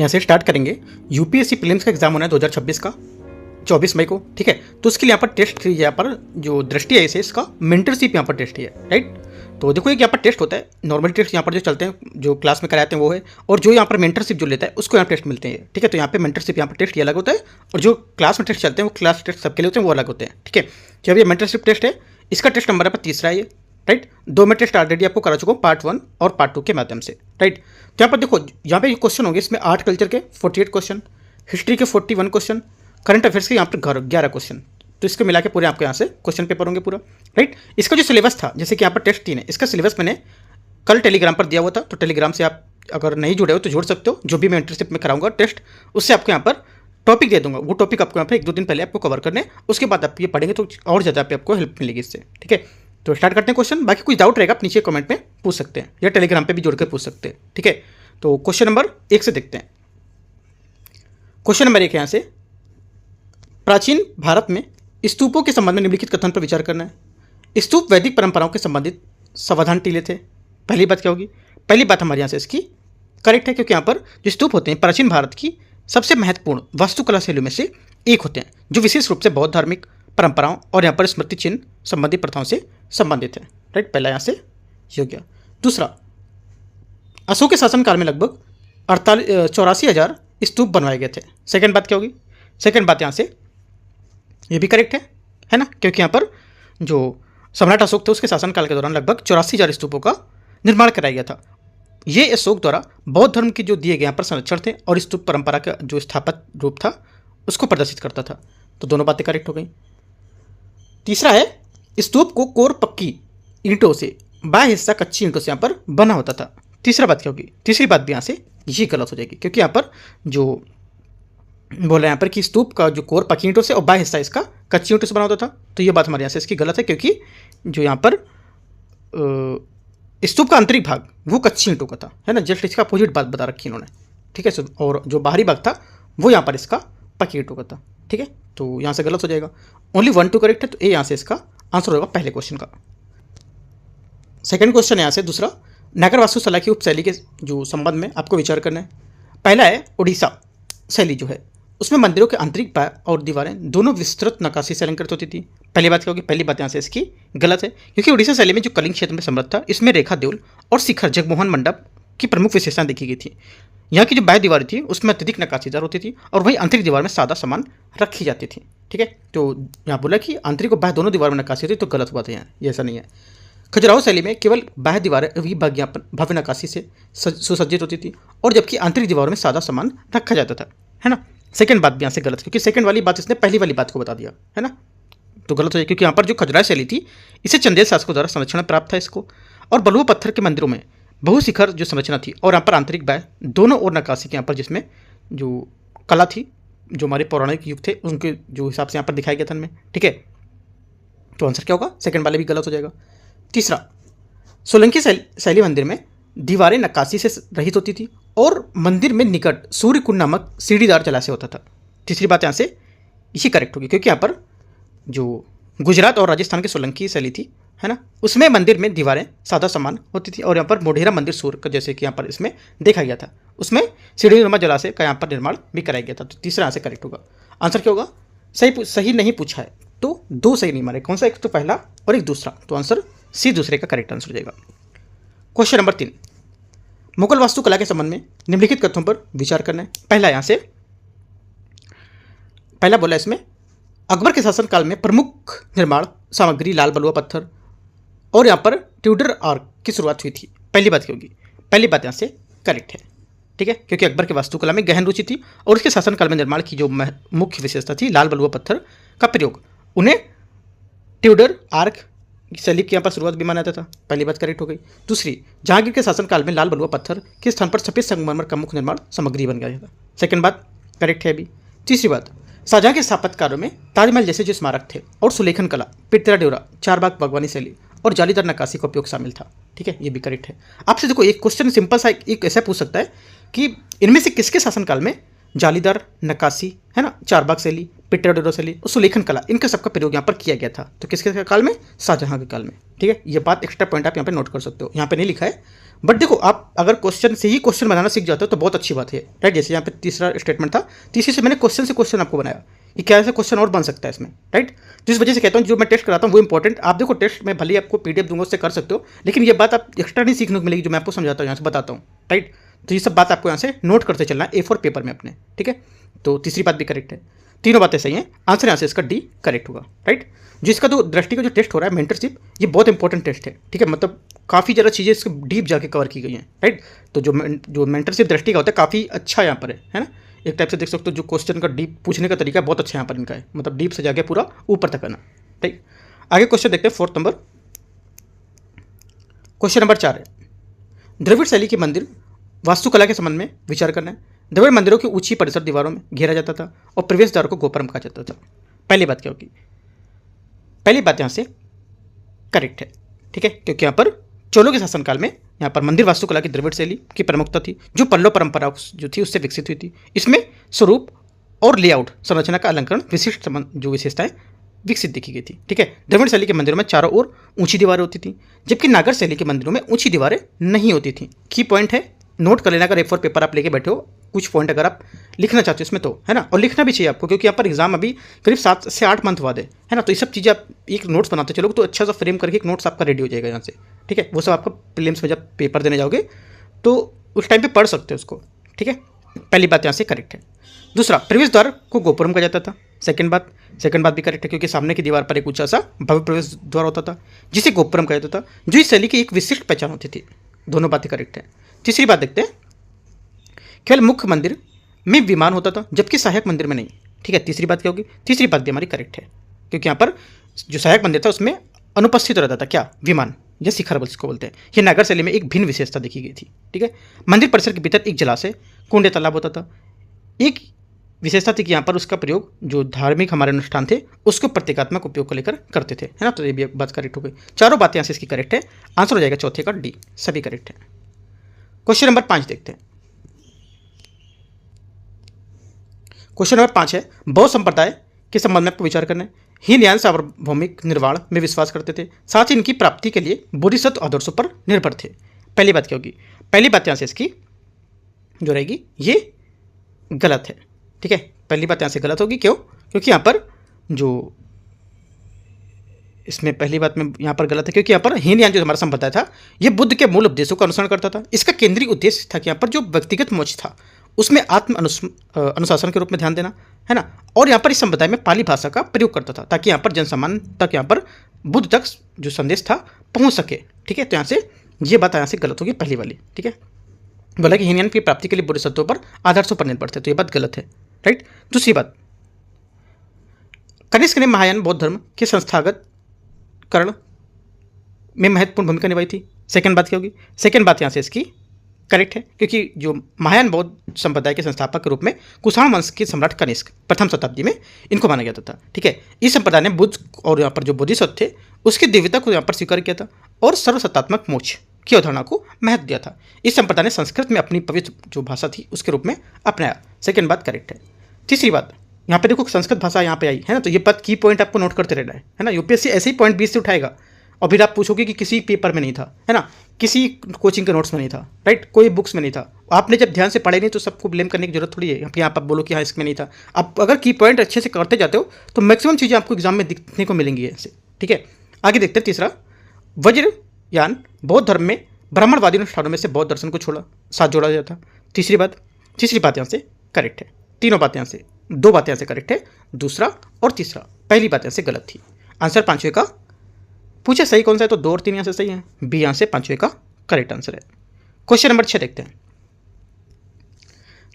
यहाँ से स्टार्ट करेंगे। यूपीएससी प्रीलिम्स का एग्जाम होना है 2026 का 24 मई को, ठीक है। तो उसके लिए यहाँ पर टेस्ट, यहाँ पर जो दृष्टि है इसे, इसका मेंटरशिप यहाँ पर टेस्ट है, राइट। तो देखो एक यहाँ पर टेस्ट होता है, नॉर्मल टेस्ट यहाँ पर जो चलते हैं जो क्लास में कराते हैं वो है, और जो यहाँ पर मेंटरशिप जो लेता है उसको यहाँ टेस्ट मिलते हैं, ठीक है। तो यहाँ पे मेंटरशिप यहाँ पर टेस्ट ये अलग होता है, और जो क्लास में टेस्ट चलते हैं वो क्लास टेस्ट सबके लिए होते हैं, वो अलग होते हैं, ठीक है। जब ये मेंटरशिप टेस्ट है, इसका टेस्ट नंबर है पर तीसरा है ये, राइट। 2 में टेस्ट ऑलरेडी आपको करा चुका हूँ, पार्ट 1 और पार्ट 2 के माध्यम से, राइट। तो यहाँ पर देखो, यहाँ पे क्वेश्चन होंगे इसमें आर्ट कल्चर के 48 क्वेश्चन, हिस्ट्री के 41 क्वेश्चन, करंट अफेयर्स के यहाँ पर 11 क्वेश्चन। तो इसको मिला के पूरे आपको यहाँ से क्वेश्चन पेपर होंगे पूरा, राइट। इसका जो सिलेबस था, जैसे कि यहाँ पर टेस्ट 3 है, इसका सिलेबस मैंने कल टेलीग्राम पर दिया हुआ था, तो टेलीग्राम से आप अगर नहीं जुड़े हो तो जुड़ सकते हो। जो भी मैं इंटर्नशिप में कराऊंगा टेस्ट, उससे आपको यहाँ पर टॉपिक दे दूंगा, वो टॉपिक आपको यहाँ पर 1-2 दिन पहले आपको कवर करने, उसके बाद आप ये पढ़ेंगे तो और ज़्यादा पे आपको हेल्प मिलेगी इससे, ठीक है। तो स्टार्ट करते हैं क्वेश्चन। बाकी कुछ डाउट रहेगा आप नीचे कमेंट में पूछ सकते हैं, या टेलीग्राम पे भी जुड़ कर पूछ सकते हैं, ठीक है। तो क्वेश्चन नंबर 1 से देखते हैं। क्वेश्चन नंबर 1 यहाँ से, प्राचीन भारत में स्तूपों के संबंध में निम्नलिखित कथन पर विचार करना है। स्तूप वैदिक परंपराओं के संबंधित समाधान टीले थे। पहली बात क्या होगी? पहली बात हमारे यहाँ से इसकी करेक्ट है, क्योंकि यहाँ पर जो स्तूप होते हैं प्राचीन भारत की सबसे महत्वपूर्ण वास्तुकला शैलियों में से एक होते हैं, जो विशेष रूप से बौद्ध धार्मिक परंपराओं और यहाँ पर स्मृति चिन्ह संबंधी प्रथाओं से संबंधित है, राइट। पहला यहाँ से हो गया। दूसरा, अशोक के शासनकाल में लगभग 84,000 स्तूप बनवाए गए थे। सेकंड बात क्या होगी? सेकंड बात यहाँ से ये भी करेक्ट है ना, क्योंकि यहाँ पर जो सम्राट अशोक थे उसके शासनकाल के दौरान लगभग 84,000 स्तूपों का निर्माण कराया गया था। ये अशोक द्वारा बौद्ध धर्म की जो दिए गए यहाँ पर संरक्षण थे और स्तूप परंपरा का जो स्थापत रूप था उसको प्रदर्शित करता था। तो दोनों बातें करेक्ट हो गई। तीसरा है, स्तूप को कोर पक्की ईंटों से, बाह्य हिस्सा कच्ची ईंटों से यहाँ पर बना होता था। तीसरा बात क्या होगी? तीसरी बात भी यहाँ से ये गलत हो जाएगी, क्योंकि यहाँ पर जो बोला यहाँ पर कि स्तूप का जो कोर पक्की ईंटों से और बाह्य हिस्सा इसका कच्ची ईंटों से बना होता था। तो ये बात हमारे यहाँ से इसकी गलत है, क्योंकि जो यहाँ पर स्तूप का आंतरिक भाग वो कच्ची ईंटों का था, है ना। जस्ट इसका अपोजिट बात बता रखी इन्होंने, ठीक है। और जो बाहरी भाग था वो यहाँ पर इसका पक्की ईंटों का था, ठीक है। तो यहाँ से गलत हो जाएगा। ओनली 1 2 करेक्ट है, तो ए यहाँ से इसका आंसर होगा पहले क्वेश्चन का। सेकंड क्वेश्चन है यहाँ से दूसरा, नागर वास्तुकला की उपशैली के जो संबंध में आपको विचार करना है। पहला है, उड़ीसा शैली जो है उसमें मंदिरों के आंतरिक पाया और दीवारें दोनों विस्तृत नक्काशी से अलंकृत होती थी। पहली बात क्या होगी? पहली बात यहाँ से इसकी गलत है, क्योंकि उड़ीसा शैली में जो कलिंग क्षेत्र में समृद्ध था, इसमें रेखा देउल और शिखर जगमोहन मंडप की प्रमुख विशेषताएं देखी गई थी। यहाँ की जो बाह्य दीवारें थी उसमें अत्यधिक नक्काशीदार होती थी, और वही आंतरिक दीवार में सादा सामान रखी जाती थी, ठीक है। तो यहाँ बोला कि आंतरिक और बाह्य दोनों दीवार में नक्काशी होती, तो गलत बात है यहाँ, ये ऐसा नहीं है। खजुराहो शैली में केवल बाह्य दीवारें भव्य नक्काशी से सुसज्जित होती थी, और जबकि आंतरिक दीवारों में सादा सामान रखा जाता था, है ना। सेकंड बात भी यहाँ से गलत, क्योंकि सेकंड वाली बात इसने पहली वाली बात को बता दिया, है ना। तो गलत हो जाए, क्योंकि यहाँ पर जो खजुराहो शैली थी इसे चंदेल शासकों द्वारा संरक्षण प्राप्त था इसको, और बलुआ पत्थर के मंदिरों में बहुशिखर जो संरचना थी और यहाँ पर आंतरिक बाह्य दोनों और नक्काशी के यहाँ पर जिसमें जो कला थी, जो हमारे पौराणिक युग थे उनके जो हिसाब से यहाँ पर दिखाया गया था उनमें, ठीक है। तो आंसर क्या होगा? सेकंड वाले भी गलत हो जाएगा। तीसरा, सोलंकी शैली मंदिर में दीवारें नक्काशी से रहित होती थी और मंदिर में निकट सूर्य कुंड नामक सीढ़ीदार जलाशय होता था। तीसरी बात यहाँ से इसी करेक्ट होगी, क्योंकि यहाँ पर जो गुजरात और राजस्थान की सोलंकी शैली थी, है ना, उसमें मंदिर में दीवारें सादा सामान होती थी, और यहाँ पर मोढेरा मंदिर सूर्य का जैसे कि यहाँ पर इसमें देखा गया था, उसमें सीढ़ीनुमा जलाशय का यहाँ पर निर्माण भी कराया गया था। तो तीसरा यहाँ से करेक्ट होगा। आंसर क्या होगा? सही नहीं पूछा है तो 2 सही नहीं मारे। कौन सा? एक तो पहला और एक दूसरा, तो आंसर सी दूसरे का करेक्ट आंसर हो जाएगा। क्वेश्चन नंबर 3, मुगल वास्तुकला के संबंध में निम्नलिखित तथ्यों पर विचार करना है। पहला यहाँ से पहला बोला इसमें, अकबर के शासनकाल में प्रमुख निर्माण सामग्री लाल बलुआ पत्थर और यहाँ पर ट्यूडर आर्क की शुरुआत हुई थी। पहली बात क्या होगी? पहली बात यहाँ से करेक्ट है, ठीक है, क्योंकि अकबर के वास्तुकला में गहन रुचि थी और उसके शासनकाल में निर्माण की जो मुख्य विशेषता थी लाल बलुआ पत्थर का प्रयोग, उन्हें ट्यूडर आर्क शैली की यहाँ पर शुरुआत भी माना जाता था। पहली बात करेक्ट हो गई। दूसरी, जहांगीर के शासनकाल में लाल बलुआ पत्थर के स्थान पर सफेद संगमरमर का मुख्य निर्माण सामग्री बन गया था। सेकंड बात करेक्ट है अभी। तीसरी बात, शाहजहां के स्थापत्यकारों में ताजमहल जैसे जो स्मारक थे और सुलेखन कला, पितरा ड्योरा, चारबाग बागवानी शैली और जालीदार नक्काशी का उपयोग शामिल था, ठीक है, ये भी करेक्ट है। आपसे देखो एक क्वेश्चन सिंपल सा एक ऐसा पूछ सकता है कि इनमें से किसके शासनकाल में जालीदार नक्काशी, है ना, चारबाग शैली, पीटर डोरसली और सुलेखन कला, इनका सबका प्रयोग यहाँ पर किया गया था। तो किसके काल में? शाहजहां के काल में। ठीक है, ये बात एक्स्ट्रा पॉइंट आप यहाँ पे नोट कर सकते हो, यहाँ पे नहीं लिखा है, बट देखो आप अगर क्वेश्चन से ही क्वेश्चन बनाना सीख जाते हो तो बहुत अच्छी बात है, राइट। जैसे यहाँ पे तीसरा स्टेटमेंट था, तीसरी से मैंने क्वेश्चन से क्वेश्चन आपको बनाया कि क्या ऐसा क्वेश्चन और बन सकता है इसमें, राइट। तो इस वजह से कहता हूँ जो मैं टेस्ट कराता हूँ वो इंपॉर्टेंट। आप देखो टेस्ट में भले आपको पीडीएफ दूंगा उससे कर सकते हो, लेकिन ये बात आप एक्स्ट्रा नहीं सीखने को मिलेगी जो मैं आपको समझाता हूँ, यहाँ से बताता हूँ, राइट। तो ये सब बात आपको यहाँ से नोट करते चलना है A4 पेपर में अपने, ठीक है। तो तीसरी बात भी करेक्ट है, तीनों बातें सही हैं, आंसर यहाँ से इसका D करेक्ट होगा, राइट। जिसका तो दृष्टि का जो टेस्ट हो रहा है मेंटरशिप, ये बहुत इंपॉर्टेंट टेस्ट है, ठीक है। मतलब काफ़ी ज़्यादा चीज़ें इसके डीप जाके कवर की गई हैं, राइट। तो जो मेंटरशिप दृष्टि का होता है काफ़ी अच्छा यहाँ पर है ना। एक टाइप से देख सकते हो जो क्वेश्चन का डीप पूछने का तरीका बहुत अच्छा यहाँ पर इनका है, मतलब डीप से जाके पूरा ऊपर तक आना, ठीक। आगे क्वेश्चन देखते हैं 4 नंबर। क्वेश्चन नंबर 4 है, द्रविड़ शैली के मंदिर वास्तुकला के संबंध में विचार करना है। द्रविड़ मंदिरों की ऊंची परिसर दीवारों में घेरा जाता था और प्रवेश द्वार को गोपुरम कहा जाता था। पहली बात क्या होगी? पहली बात यहाँ से करेक्ट है, ठीक है, क्योंकि यहाँ पर चोलों के शासनकाल में यहाँ पर मंदिर वास्तुकला की द्रविड़ शैली की प्रमुखता थी, जो पल्लव परंपरा जो थी उससे विकसित हुई थी। इसमें स्वरूप और लेआउट संरचना का अलंकरण विशिष्ट जो विशेषताएं विकसित देखी गई थी, ठीक है। द्रविड़ शैली के मंदिरों में चारों ओर ऊंची दीवारें होती थी, जबकि नागर शैली के मंदिरों में ऊंची दीवारें नहीं होती थी। की पॉइंट है, नोट कर लेना अगर A4 पेपर आप लेके बैठे हो, कुछ पॉइंट अगर आप लिखना चाहते हो इसमें तो, है ना। और लिखना भी चाहिए आपको, क्योंकि यहाँ पर एग्जाम अभी करीब 7 से 8 मंथ बाद है ना। तो ये सब चीज़ें आप एक नोट्स बनाते चलोगे तो अच्छा सा फ्रेम करके एक नोट्स आपका रेडी हो जाएगा यहाँ से, ठीक है। वो सब आपका प्रीलिम्स में जब पेपर देने जाओगे तो उस टाइम पे पढ़ सकते हो उसको, ठीक है। पहली बात यहाँ से करेक्ट है। दूसरा, प्रवेश द्वार को गोपुरम कहा जाता था। सेकंड बात भी करेक्ट है, क्योंकि सामने की दीवार पर एक ऊंचा सा भव्य प्रवेश द्वार होता था जिसे गोपुरम कहा जाता था, जो इस शैली की एक विशिष्ट पहचान होती थी। दोनों बातें करेक्ट है। तीसरी बात देखते हैं, केवल मुख्य मंदिर में विमान होता था जबकि सहायक मंदिर में नहीं, ठीक है। तीसरी बात क्या होगी? तीसरी बात भी हमारी करेक्ट है, क्योंकि यहाँ पर जो सहायक मंदिर था उसमें अनुपस्थित रहता था क्या? विमान, या शिखर जिसको बोलते हैं। ये नागर शैली में एक भिन्न विशेषता देखी गई थी, ठीक है। मंदिर परिसर के भीतर एक जलाशय, कुंड या तालाब होता था। एक विशेषता थी कि यहाँ पर उसका प्रयोग जो धार्मिक हमारे अनुष्ठान थे उसको प्रतीकात्मक उपयोग को लेकर करते थे, है ना। तो ये भी बात करेक्ट हो गई। चारों बातें यहाँ से इसकी करेक्ट है, आंसर हो जाएगा चौथे का D, सभी करेक्ट है। क्वेश्चन नंबर 5 देखते हैं। क्वेश्चन नंबर 5 है, बौद्ध संप्रदाय के संबंध में आपको विचार करना है। हीनयान सार्वभौमिक निर्वाण में विश्वास करते थे, साथ ही इनकी प्राप्ति के लिए बोधिसत्व आदर्शों पर निर्भर थे। पहली बात क्या होगी? पहली बात यहाँ से इसकी जो रहेगी ये गलत है, ठीक है। पहली बात यहाँ से गलत होगी, क्यों? क्योंकि यहाँ पर जो इसमें पहली बात में यहाँ पर गलत है, क्योंकि यहाँ पर हीनयान जो हमारा संप्रदाय था ये बुद्ध के मूल उपदेशों का अनुसरण करता था। इसका केंद्रीय उद्देश्य था कि यहाँ पर जो व्यक्तिगत मोक्ष था उसमें आत्म अनुशासन के रूप में ध्यान देना, है ना। और यहाँ पर इस संप्रदाय में पाली भाषा का प्रयोग करता था ताकि यहाँ पर जनसामान्य तक यहाँ पर बुद्ध तक जो संदेश था पहुँच सके, ठीक है। तो यहाँ से ये बात यहाँ से गलत होगी, पहली वाली, ठीक है। बोला कि हीनयान की प्राप्ति के लिए बोधिसत्वों पर आदर्शों पर निर्भर थे, तो ये बात गलत है, राइट। दूसरी बात, कनिष्क ने महायान बौद्ध धर्म के संस्थागत करण में महत्वपूर्ण भूमिका निभाई थी। सेकंड बात क्या होगी? सेकंड बात यहाँ से इसकी करेक्ट है, क्योंकि जो महायान बौद्ध संप्रदाय के संस्थापक के रूप में कुषाण वंश के सम्राट कनिष्क प्रथम शताब्दी में इनको माना गया था, ठीक है। इस संप्रदाय ने बुद्ध और यहाँ पर जो बोधिसत्व थे उसकी दिव्यता को यहाँ पर स्वीकार किया था और सर्वसत्तात्मक मोक्ष की अवधारणा को महत्व दिया था। इस संप्रदाय ने संस्कृत में अपनी पवित्र जो भाषा थी उसके रूप में अपनाया। सेकंड बात करेक्ट है। तीसरी बात, यहाँ पे देखो संस्कृत भाषा यहाँ पे आई है ना, तो ये बात की पॉइंट आपको नोट करते रहना है ना। यूपीएससी ऐसे ही पॉइंट 20 से उठाएगा और फिर आप पूछोगे कि किसी पेपर में नहीं था, है ना, किसी कोचिंग के नोट्स में नहीं था, राइट, कोई बुक्स में नहीं था। आपने जब ध्यान से पढ़े नहीं तो सबको ब्लेम करने की जरूरत थोड़ी है। यहाँ आप बोलो कि हाँ इसमें नहीं था। आप अगर की पॉइंट अच्छे से करते जाते हो तो मैक्सिमम चीज़ें आपको एग्जाम में दिखने को मिलेंगी ऐसे, ठीक है। आगे देखते हैं तीसरा, वज्रयान बौद्ध धर्म में ब्राह्मणवादी अनुष्ठानों में से बौद्ध दर्शन को साथ जोड़ा गया था। तीसरी बात यहाँ से करेक्ट है। तीनों बातें यहाँ से, 2 बातें यहाँ से करेक्ट है, दूसरा और तीसरा। पहली बात यहाँ से गलत थी। आंसर 5वें का पूछे सही कौन सा है, तो 2 और 3 यहाँ से सही है, बी यहाँ से 5वें का करेक्ट आंसर है। क्वेश्चन नंबर 6 देखते हैं।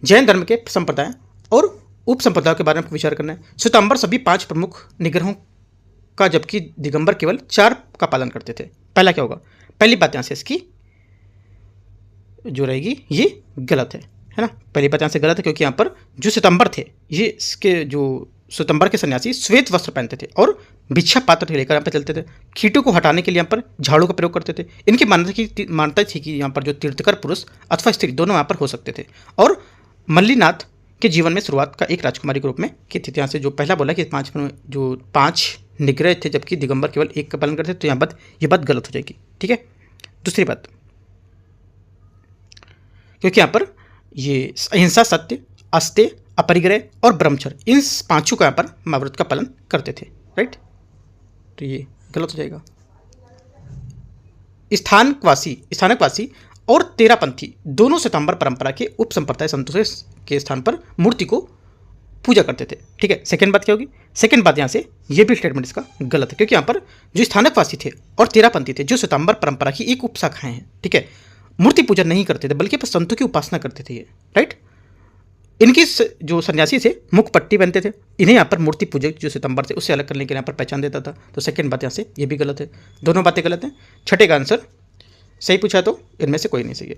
जैन धर्म के संप्रदाय और उप संप्रदायों के बारे में विचार करना है। श्वेतांबर सभी 5 प्रमुख निग्रहों का जबकि दिगंबर केवल 4 का पालन करते थे। पहला क्या होगा? पहली बात यहाँ से इसकी जो रहेगी ये गलत है ना। पहली बात यहाँ से गलत है, क्योंकि यहाँ पर जो श्वेतांबर थे ये इसके जो श्वेतांबर के सन्यासी श्वेत वस्त्र पहनते थे और भिक्षा पात्र लेकर यहाँ पर चलते थे। कीटों को हटाने के लिए यहाँ पर झाड़ू का प्रयोग करते थे। इनकी मान्यता थी कि यहाँ पर जो तीर्थकर पुरुष अथवा स्त्री दोनों यहाँ पर हो सकते थे। और मल्लीनाथ के जीवन में शुरुआत का एक राजकुमारी के रूप में की थी। यहाँ से जो पहला बोला कि पांच निग्रह थे जबकि दिगंबर केवल एक का पालन करते, तो यहाँ ये बात गलत हो जाएगी। ठीक है। दूसरी बात, क्योंकि यहाँ पर ये अहिंसा, सत्य, अस्तेय, अपरिग्रह और ब्रह्मचर्य, इन पांचों का यहाँ पर महाभारत का पालन करते थे। राइट, तो ये गलत हो जाएगा। स्थानकवासी और तेरापंथी दोनों श्वेतांबर परंपरा के उप संप्रदाय संतों के स्थान पर मूर्ति को पूजा करते थे। ठीक है। सेकंड बात क्या होगी? सेकंड बात यहाँ से ये भी स्टेटमेंट इसका गलत है, क्योंकि यहाँ पर जो स्थानकवासी थे और तेरापंथी थे जो श्वेतांबर परंपरा की एक उप शाखाएं हैं, ठीक है, मूर्ति पूजा नहीं करते थे बल्कि संतों की उपासना करते थे ये। राइट, इनकी जो सन्यासी थे मुख पट्टी पहनते थे, इन्हें यहाँ पर मूर्ति पूजक जो सितंबर थे उससे अलग करने के यहाँ पर पहचान देता था। तो सेकंड बात यहाँ से ये भी गलत है, दोनों बातें गलत हैं। छठे का आंसर सही पूछा तो इनमें से कोई नहीं सही है।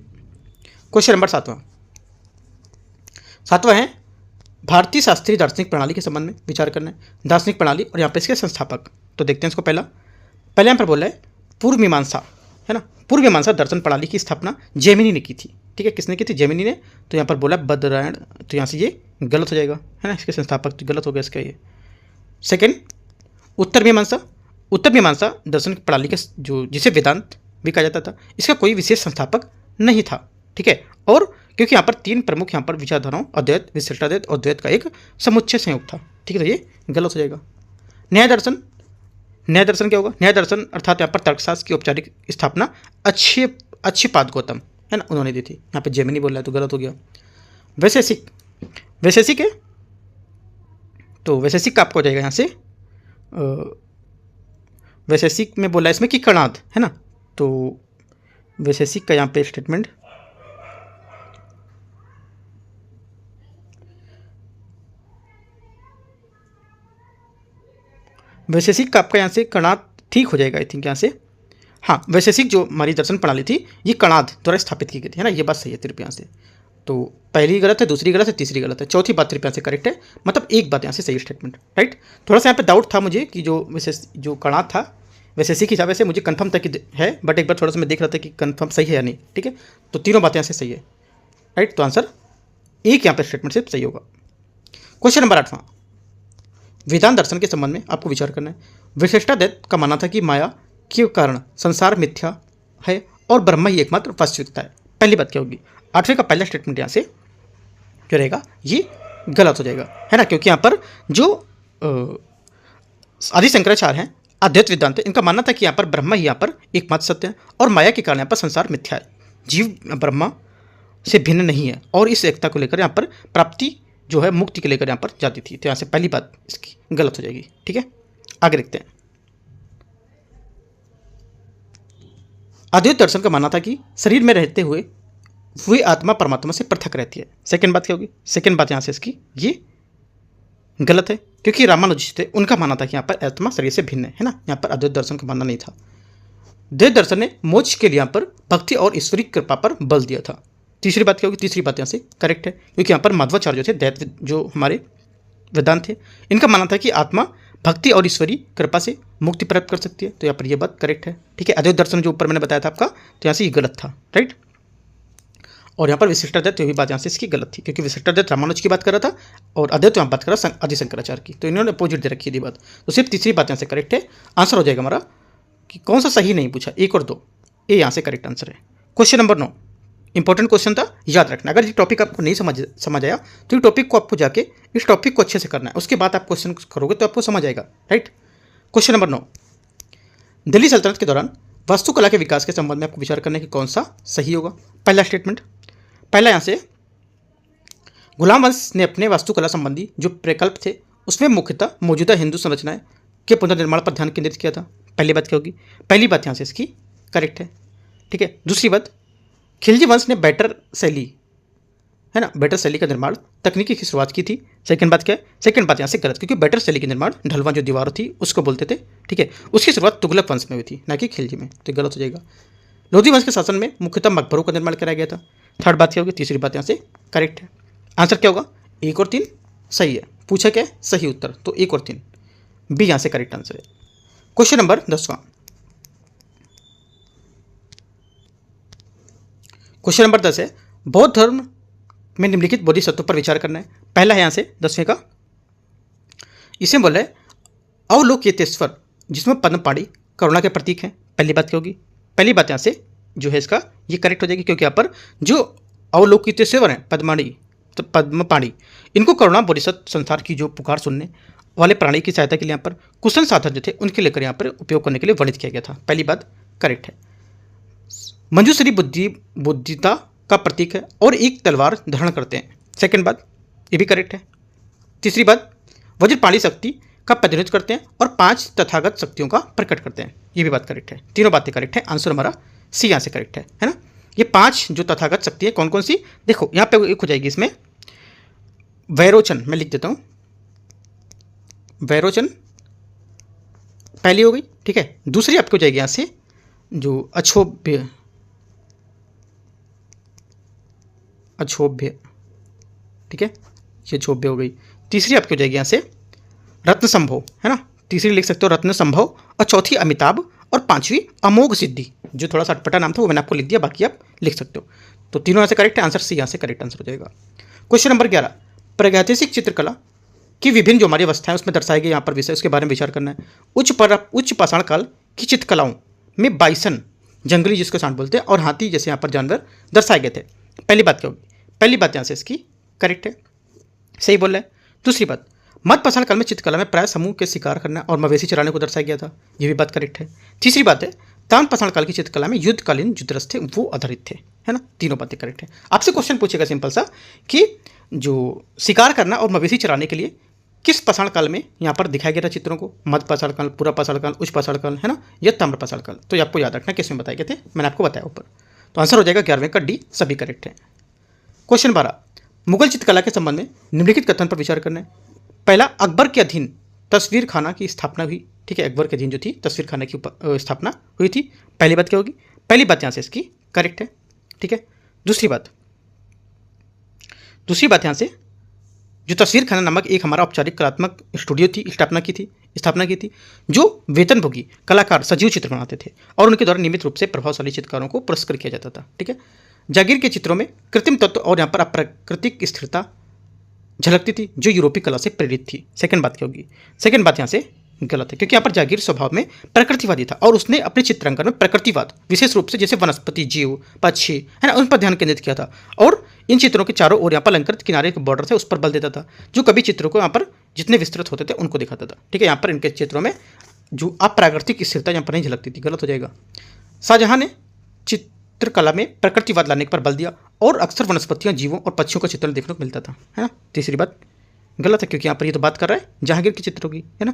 क्वेश्चन नंबर सातवां है भारतीय शास्त्रीय दार्शनिक प्रणाली के संबंध में विचार करना है। दार्शनिक प्रणाली और यहाँ पर इसके संस्थापक, तो देखते हैं इसको। पहले यहाँ पर बोला है पूर्व मीमांसा, है ना। पूर्व मीमांसा दर्शन प्रणाली की स्थापना जैमिनी ने की थी। ठीक है, किसने की थी? जैमिनी ने। तो यहाँ पर बोला बदरायण, तो यहाँ से ये गलत हो जाएगा, है ना। इसके संस्थापक तो गलत हो गया इसका ये। सेकंड, उत्तर मीमांसा दर्शन प्रणाली के जो जिसे वेदांत भी कहा जाता था, इसका कोई विशेष संस्थापक नहीं था। ठीक है, और क्योंकि यहाँ पर तीन प्रमुख यहाँ पर विचारधाराओं अद्वैत, विशिष्टाद्वैत और द्वैत का एक समुच्चय संयोग था। ठीक है, तो ये गलत हो जाएगा। न्याय दर्शन क्या होगा? न्याय दर्शन अर्थात यहाँ पर तर्कशास्त्र की औपचारिक स्थापना अच्छीपाद गौतम, है ना, उन्होंने दी थी। यहाँ पे जैमिनी बोल रहा है तो गलत हो गया। वैशेषिक है, तो वैशेषिक का आपको हो जाएगा यहाँ से वैशेषिक में बोला है इसमें कि कणाद, है ना। तो वैशेषिक का यहाँ पे स्टेटमेंट वैशेषिक का आपका यहाँ से कणाद ठीक हो जाएगा आई थिंक यहाँ से। हाँ, वैशेषिक जो हमारी दर्शन प्रणाली थी ये कणाद द्वारा स्थापित की गई थी, है ना। ये बात सही है तिरप यहाँ से। तो पहली गलत है, दूसरी गलत है, तीसरी गलत है, चौथी बात तिरप यहाँ से करेक्ट है, मतलब एक बात यहाँ से सही स्टेटमेंट। राइट, थोड़ा सा यहाँ पे डाउट था मुझे कि जो कणाद था वैशेषिक हिसाब से मुझे कन्फर्म तक है, बट एक बार थोड़ा सा मैं देख रहा था कि कन्फर्म सही है या नहीं। ठीक है, तो तीनों बातें यहाँ से सही है। राइट, तो आंसर एक यहाँ पर स्टेटमेंट से सही होगा। क्वेश्चन नंबर 8वां, वेदांत दर्शन के संबंध में आपको विचार करना है। विशिष्टाद्वैत का मानना था कि माया के कारण संसार मिथ्या है और ब्रह्म ही एकमात्र वास्तविकता है। पहली बात क्या होगी? 8वें का पहला स्टेटमेंट यहाँ से जो रहेगा ये गलत हो जाएगा, है ना, क्योंकि यहाँ पर जो आदि शंकराचार्य हैं, अद्वैत वेदांत, इनका मानना था कि यहाँ पर ब्रह्म ही यहाँ पर एकमात्र सत्य है और माया के कारण यहाँ पर संसार मिथ्या है, जीव ब्रह्मा से भिन्न नहीं है, और इस एकता को लेकर यहाँ पर प्राप्ति जो है मुक्ति के लेकर यहाँ पर जाती थी। तो यहाँ से पहली बात इसकी गलत हो जाएगी। ठीक है, आगे देखते हैं। अद्वैत दर्शन का मानना था कि शरीर में रहते हुए वही आत्मा परमात्मा से पृथक रहती है। सेकंड बात क्या होगी? सेकंड बात यहाँ से इसकी ये गलत है, क्योंकि रामानुज थे उनका मानना था कि यहाँ पर आत्मा शरीर से भिन्न है ना। यहाँ पर अद्वैत दर्शन का मानना नहीं था। द्वैत दर्शन ने मोक्ष के लिए यहाँ पर भक्ति और ईश्वरीय कृपा पर बल दिया था। तीसरी बात क्या होगी? तीसरी बात यहाँ से करेक्ट है, क्योंकि यहाँ पर माध्वाचार्य जो थे, दैत जो हमारे वेदांत थे, इनका मानना था कि आत्मा भक्ति और ईश्वरीय कृपा से मुक्ति प्राप्त कर सकती है। तो यहाँ पर यह बात करेक्ट है। ठीक है, अद्वैत दर्शन जो ऊपर मैंने बताया था आपका, तो यहाँ से ये गलत था। राइट, और यहाँ पर विशिष्टाद्वैत भी बात यहाँ से इसकी गलत थी, क्योंकि विशिष्टाद्वैत रामानुज की बात कर रहा था और अद्वैत यहाँ बात कर रहा आदि शंकराचार्य की, तो इन्होंने अपोजिट दे रखी थी बात। तो सिर्फ तीसरी बात यहाँ से करेक्ट है। आंसर हो जाएगा हमारा कि कौन सा सही नहीं पूछा, 1 और 2, ये यहाँ से करेक्ट आंसर है। क्वेश्चन नंबर 9 इंपॉर्टेंट क्वेश्चन था, याद रखना। अगर ये टॉपिक आपको नहीं समझ आया तो ये टॉपिक को आपको जाके इस टॉपिक को अच्छे से करना है, उसके बाद आप क्वेश्चन करोगे तो आपको समझ आएगा। राइट, क्वेश्चन नंबर 9, दिल्ली सल्तनत के दौरान वास्तुकला के विकास के संबंध में आपको विचार करने की कौन सा सही होगा। पहला स्टेटमेंट, पहला यहाँ से गुलाम वंश ने अपने वास्तुकला संबंधी जो प्रकल्प थे उसमें मुख्यतः मौजूदा हिंदू संरचनाएं के पुनर्निर्माण पर ध्यान केंद्रित किया था। पहली बात क्या होगी? पहली बात यहाँ से इसकी करेक्ट है। ठीक है, दूसरी बात, खिलजी वंश ने बेटर शैली, है ना, बेटर शैली का निर्माण तकनीकी की शुरुआत की थी। सेकंड बात क्या है? सेकंड बात यहाँ से गलत, क्योंकि बेटर शैली के निर्माण ढलवा जो दीवार थी उसको बोलते थे। ठीक है, उसकी शुरुआत तुगलक वंश में हुई थी, ना कि खिलजी में, तो गलत हो जाएगा। लोधी वंश के शासन में मुख्यतः मकबरों का निर्माण कराया गया था। थर्ड बात क्या होगी? तीसरी बात यहाँ से करेक्ट है। आंसर क्या होगा? 1 और 3 सही है। पूछा क्या है? सही उत्तर, तो 1 और 3 बी यहाँ से करेक्ट आंसर है। क्वेश्चन नंबर 10वां, क्वेश्चन नंबर 10 है बौद्ध धर्म में निम्नलिखित बोधिसत्वों पर विचार करना है। पहला है यहाँ से 10वें का, इसे बोला है अवलोकितेश्वर, जिसमें पद्मपाणि करुणा के प्रतीक हैं। पहली बात क्या होगी? पहली बात यहाँ से जो है इसका ये करेक्ट हो जाएगी, क्योंकि यहाँ पर जो अवलोकितेश्वर हैं पद्मपाणि, इनको करुणा बोधिसत्व संसार की जो पुकार सुनने वाले प्राणी की सहायता के लिए यहाँ पर कुशल साधन जो थे उनके लेकर यहाँ पर उपयोग करने के लिए वर्णित किया गया था। पहली बात करेक्ट है। मंजूश्री बुद्धिता का प्रतीक है और एक तलवार धारण करते हैं। सेकंड बात ये भी करेक्ट है। तीसरी बात वज्रपाणी शक्ति का प्रतिनिधित्व करते हैं और 5 तथागत शक्तियों का प्रकट करते हैं। ये भी बात करेक्ट है। तीनों बातें करेक्ट है। आंसर हमारा सी यहाँ से करेक्ट है ना। ये 5 जो तथागत शक्ति है कौन कौन सी, देखो यहाँ पे एक हो जाएगी इसमें वैरोचन, मैं लिख देता हूँ, वैरोचन पहली हो गई, ठीक है। दूसरी आपकी हो जाएगी यहाँ से जो अक्षोभ्य, ठीक है, ये क्षोभ्य हो गई। तीसरी आपकी हो जाएगी यहाँ से रत्न संभव, है ना, तीसरी लिख सकते हो रत्न संभव, और चौथी अमिताभ, और 5वीं अमोघ सिद्धि, जो थोड़ा सा अटपटा नाम था वो मैंने आपको लिख दिया, बाकी आप लिख सकते हो। तो तीनों यहाँ से करेक्ट है। आंसर सी यहाँ से करेक्ट आंसर हो जाएगा। क्वेश्चन नंबर 11, प्रागैतिहासिक चित्रकला की विभिन्न जो हमारी अवस्थाएं उसमें दर्शाए गए यहाँ पर विषय, उसके बारे में विचार करना है। उच्च पाषाण काल की चित्रकलाओं में बाइसन, जंगली जिसको सांड बोलते हैं, और हाथी जैसे यहाँ पर जानवर दर्शाए गए थे। पहली बात क्या होगी? पहली बात यहाँ से इसकी करेक्ट है, सही बोल रहा है। दूसरी बात, मध्य पाषाण काल में चित्रकला में प्राय समूह के शिकार करना और मवेशी चराने को दर्शाया गया था, ये भी बात करेक्ट है। तीसरी बात है ताम्र पाषाण काल की चित्रकला में युद्धकालीन जो दृश्य थे वो आधारित थे, है ना। तीनों बातें करेक्ट है। आपसे क्वेश्चन पूछेगा सिंपल सा कि जो शिकार करना और मवेशी चराने के लिए किस पाषाण काल में यहाँ पर दिखाया गया था चित्रों को? मध्य पाषाण काल, पूरा पाषाण काल, उच्च पाषाण काल, है ना, या ताम्र पाषाण काल। तो ये आपको याद रखना किस में बताए गए थे, मैंने आपको बताया ऊपर। तो आंसर हो जाएगा 11वें का डी, सभी करेक्ट है। क्वेश्चन 12, मुगल चित्रकला के संबंध में निम्नलिखित कथन पर विचार करना है। पहला, अकबर के अधीन तस्वीर खाना की स्थापना हुई, ठीक है, अकबर के अधीन जो थी तस्वीर खाना की स्थापना हुई थी। पहली बात क्या होगी? पहली बात यहाँ से इसकी करेक्ट है, ठीक है। दूसरी बात यहाँ से जो तस्वीर खाना नामक एक हमारा औपचारिक कलात्मक स्टूडियो थी, स्थापना की थी, जो वेतनभोगी कलाकार सजीव चित्र बनाते थे और उनके द्वारा नियमित रूप से प्रभावशाली चित्रकारों को पुरस्कृत किया जाता था, ठीक है। जागीर के चित्रों में कृत्रिम तत्व और यहाँ पर अप्राकृतिक स्थिरता झलकती थी जो यूरोपीय कला से प्रेरित थी। सेकंड बात क्या होगी? सेकंड बात यहाँ से गलत है, क्योंकि यहाँ पर जागीर स्वभाव में प्रकृतिवादी था और उसने अपने चित्रांकन में प्रकृतिवाद विशेष रूप से जैसे वनस्पति, जीव, पक्षी, है ना, उन पर ध्यान केंद्रित किया था और इन चित्रों के चारों ओर यहाँ पर अलंकृत किनारे के बॉर्डर थे उस पर बल देता था, जो कभी चित्रों को यहाँ पर जितने विस्तृत होते थे उनको दिखाता था, ठीक है। यहाँ पर इनके चित्रों में जो अप्राकृतिक स्थिरता यहाँ पर नहीं झलकती थी, गलत हो जाएगा। शाहजहां ने चित्रकला में प्रकृतिवाद लाने पर बल दिया और अक्सर वनस्पतियों, जीवों और पक्षियों का चित्रण देखने को मिलता था, है ना। तीसरी बात गलत है, क्योंकि यहाँ पर ये तो बात कर रहा है जहांगीर के चित्रों की, है ना,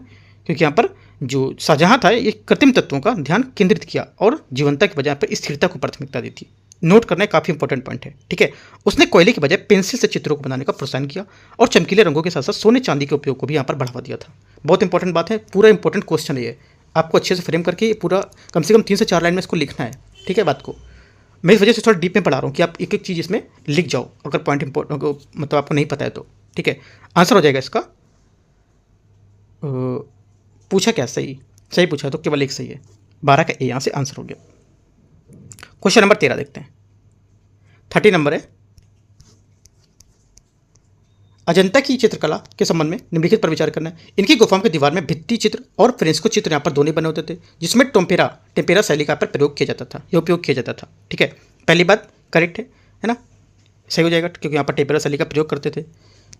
क्योंकि यहाँ पर जो शाहजहां था ये कृत्रिम तत्वों का ध्यान केंद्रित किया और जीवंतता की बजाय पर स्थिरता को प्राथमिकता दी थी। नोट करना काफ़ी इंपॉर्टेंट पॉइंट है, ठीक है। उसने कोयले की बजाय पेंसिल से चित्रों को बनाने का प्रोत्साहन किया और चमकीले रंगों के साथ साथ सोने चांदी के उपयोग को भी यहाँ पर बढ़ावा दिया था। बहुत इंपॉर्टेंट बात है, पूरा इंपॉर्टेंट क्वेश्चन है ये, आपको अच्छे से फ्रेम करके पूरा कम से कम 3 से 4 लाइन में इसको लिखना है, ठीक है। बात को मैं इस वजह से थोड़ा डीप में पढ़ा रहा हूँ कि आप एक एक चीज़ इसमें लिख जाओ, अगर पॉइंट इंपॉर्टेंट मतलब आपको नहीं पता है तो, ठीक है। आंसर हो जाएगा इसका पूछा क्या सही पूछा तो केवल एक सही है, 12 का ए यहाँ से आंसर हो गया। क्वेश्चन नंबर 13 देखते हैं, 30 नंबर है। अजंता की चित्रकला के संबंध में निम्नलिखित पर विचार करना है। इनकी गुफाओं की दीवार में भित्ति चित्र और फ्रेस्को चित्र यहाँ पर दोनों बने होते थे, जिसमें टेम्पेरा शैली का पर प्रयोग किया जाता था, यह उपयोग किया जाता था, ठीक है। पहली बात करेक्ट है ना, सही हो जाएगा, क्योंकि यहाँ पर टेम्पेरा शैली का प्रयोग करते थे।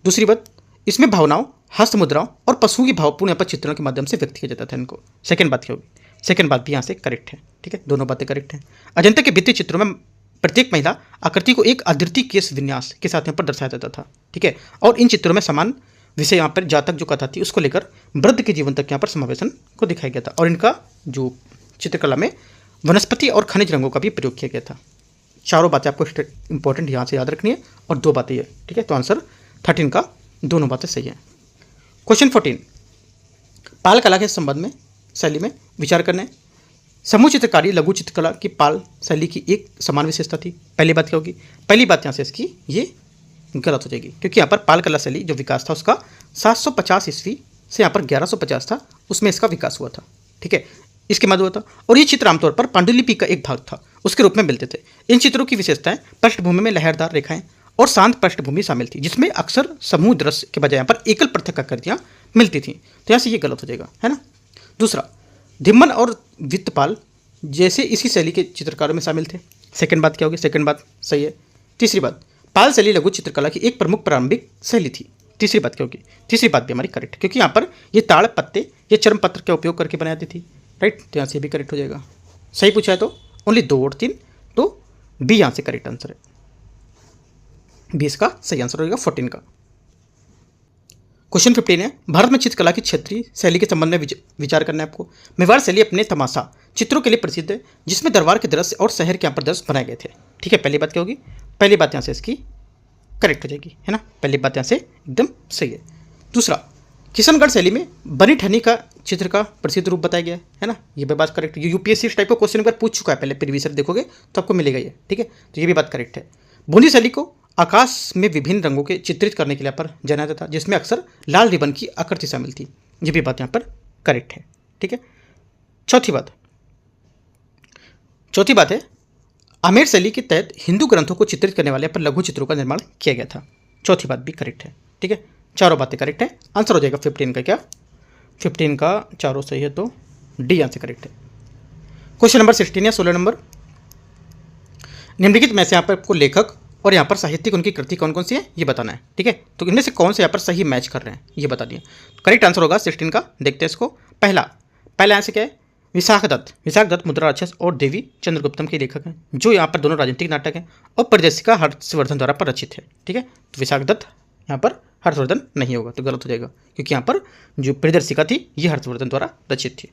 दूसरी बात, इसमें भावनाओं, हस्त मुद्राओं और पशुओं की भावपूर्ण यहाँ पर चित्रों के माध्यम से व्यक्त किया जाता था इनको। सेकंड बात क्या होगी? सेकंड बात भी यहाँ से करेक्ट है, ठीक है, दोनों बातें करेक्ट हैं। अजंता के भित्ति चित्रों में प्रत्येक महिला आकृति को एक अद्वितीय केश विन्यास के साथ यहाँ पर दर्शाया जाता था, ठीक है। और इन चित्रों में समान विषय यहाँ पर जातक जो कथा थी उसको लेकर वृद्ध के जीवन तक यहाँ पर समावेशन को दिखाया गया था और इनका जो चित्रकला में वनस्पति और खनिज रंगों का भी प्रयोग किया गया था। चारों बातें आपको इंपॉर्टेंट यहाँ से याद रखनी है और 2 बातें ये, ठीक है। तो आंसर 13 का दोनों बातें सही हैं। क्वेश्चन 14, पाल कला के संबंध में शैली में विचार करना है। समूह चित्रकारी लघु चित्रकला की पाल शैली की एक समान विशेषता थी। पहली बात क्या होगी? पहली बात यहाँ से इसकी ये गलत हो जाएगी, क्योंकि यहाँ पर पाल कला शैली जो विकास था उसका 750 ईस्वी से यहाँ पर 1150 था, उसमें इसका विकास हुआ था, ठीक है, इसके मध्य हुआ था। और ये चित्र आमतौर पर पांडुलिपि का एक भाग था उसके रूप में मिलते थे। इन चित्रों की विशेषताएं पृष्ठभूमि में लहरदार रेखाएं और शांत पृष्ठभूमि शामिल थी, जिसमें अक्सर समूह दृश्य के बजाय यहाँ पर एकल पृथक आकृतियाँ मिलती थी। तो यहाँ से ये गलत हो जाएगा, है ना। दूसरा, धिम्मन और वित्तपाल जैसे इसी शैली के चित्रकारों में शामिल थे। सेकंड बात क्या होगी? सेकंड बात सही है। तीसरी बात, पाल शैली लघु चित्रकला की एक प्रमुख प्रारंभिक शैली थी। तीसरी बात क्या होगी? तीसरी बात भी हमारी करेक्ट है, क्योंकि यहाँ पर ये ताड़ पत्ते ये चर्म पत्र का उपयोग करके बनाती थी, राइट। तो यहाँ से भी करेक्ट हो जाएगा। सही पूछा है तो ओनली 2 और 3, तो बी यहाँ से करेक्ट आंसर है। 20 का सही आंसर होगा 14 का। क्वेश्चन 15 है, भारत में चित्रकला की क्षेत्रीय शैली के संबंध में विचार करना है आपको। मेवाड़ शैली अपने तमाशा चित्रों के लिए प्रसिद्ध है, जिसमें दरबार के दृश्य और शहर के यहाँ पर दृश्य बनाए गए थे। ठीक है, पहली बात क्या होगी? पहली बात यहाँ से इसकी करेक्ट हो जाएगी, है ना। पहली बात यहाँ से एकदम सही है। दूसरा, किशनगढ़ शैली में बनी ठनी का चित्र का प्रसिद्ध रूप बताया गया है ना। ये भी बात करेक्ट है। ये यूपीएससी इस टाइप का क्वेश्चन एक बार पूछ चुका है पहले, प्रीवियस ईयर देखोगे तो आपको मिलेगा ये, ठीक है। तो ये भी बात करेक्ट है। बूंदी शैली को आकाश में विभिन्न रंगों के चित्रित करने के लिए पर जाना जाता था, जिसमें अक्सर लाल रिबन की आकृति शामिल थी। ये भी बात यहाँ पर करेक्ट है, ठीक है। चौथी बात है, आमेर शैली के तहत हिंदू ग्रंथों को चित्रित करने वाले पर लघु चित्रों का निर्माण किया गया था। चौथी बात भी करेक्ट है, ठीक है। चारों बातें करेक्ट है। आंसर हो जाएगा 15 का। क्या 15 का चारों सही है, तो डी आंसर करेक्ट है। क्वेश्चन नंबर 16 या 16 नंबर, निम्नलिखित में से यहाँ पर आपको लेखक और यहाँ पर साहित्यिक उनकी कृति कौन कौन सी है ये बताना है, ठीक है। तो इनमें से कौन से यहाँ पर सही मैच कर रहे हैं ये बता दिए। करेक्ट आंसर होगा 16 का। देखते हैं इसको। पहला यहाँ से क्या है? विशाख दत्त मुद्रा राक्षस और देवी चंद्रगुप्तम के लेखक हैं, जो यहाँ पर दोनों राजनीतिक नाटक हैं और परिदर्शिका हर्षवर्धन द्वारा प्ररचित है, ठीक है। तो विशाख दत्त यहाँ पर हर्षवर्धन नहीं होगा, तो गलत हो जाएगा, क्योंकि यहाँ पर जो परिदर्शिका थी ये हर्षवर्धन द्वारा रचित थी।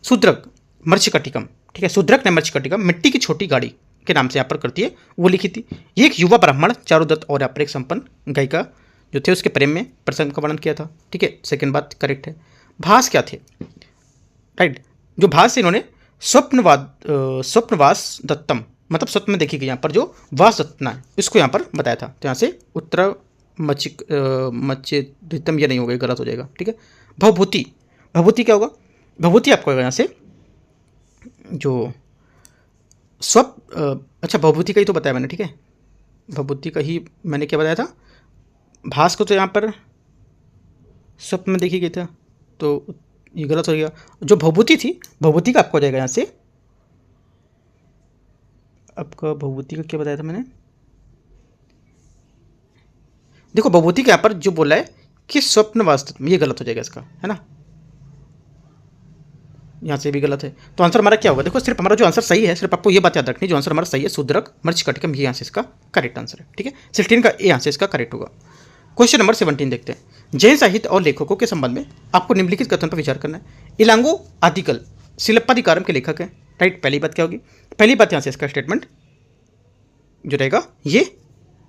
शूद्रक मर्चिकटिकम, ठीक है। शूद्रक ने मर्चिकटिकम मिट्टी की छोटी गाड़ी के नाम से यहाँ पर करती है वो लिखी थी। ये एक युवा ब्राह्मण चारुदत्त और यहाँ पर एक संपन्न गायिका जो थे उसके प्रेम में प्रसंग का वर्णन किया था, ठीक है। सेकेंड बात करेक्ट है। भास क्या थे? राइट, जो भास से इन्होंने स्वप्नवास दत्तम, मतलब स्वप्न में देखी गई यहाँ पर जो वास दत्तना है इसको यहाँ पर बताया था। तो यहाँ से उत्तर मच्चितम ये नहीं होगा, गलत हो जाएगा, ठीक है। भवभूति क्या होगा? भवभूति आपको यहाँ से जो अच्छा भवभूति का ही तो बताया मैंने, ठीक है। भवभूति का ही मैंने क्या बताया था? भास को तो यहाँ पर स्वप्न में देखी गई था, तो ये गलत हो गया। जो भवभूति थी, भवभूति का आपको हो जाएगा यहाँ से, आपका भवभूति का क्या बताया था मैंने? देखो भवभूति के यहाँ पर जो बोला है कि स्वप्न वास्तव में, ये गलत हो जाएगा इसका, है ना। यहाँ से भी गलत है, तो आंसर हमारा क्या होगा? देखो सिर्फ हमारा जो आंसर सही है, सिर्फ आपको ये बात याद रखनी, जो आंसर हमारा सही है शूद्रक मर्चिकटिकम, ये यहाँ से इसका करेक्ट आंसर है, ठीक है। 16 का ए यहाँ से इसका करेक्ट होगा। क्वेश्चन नंबर 17 देखते हैं। जैन साहित्य और लेखकों के संबंध में आपको निम्नलिखित कथन पर विचार करना है। इलांगो आदिकल शिल्पाधिकारम के लेखक हैं, राइट। पहली बात क्या होगी? पहली बात यहाँ से इसका स्टेटमेंट जो रहेगा ये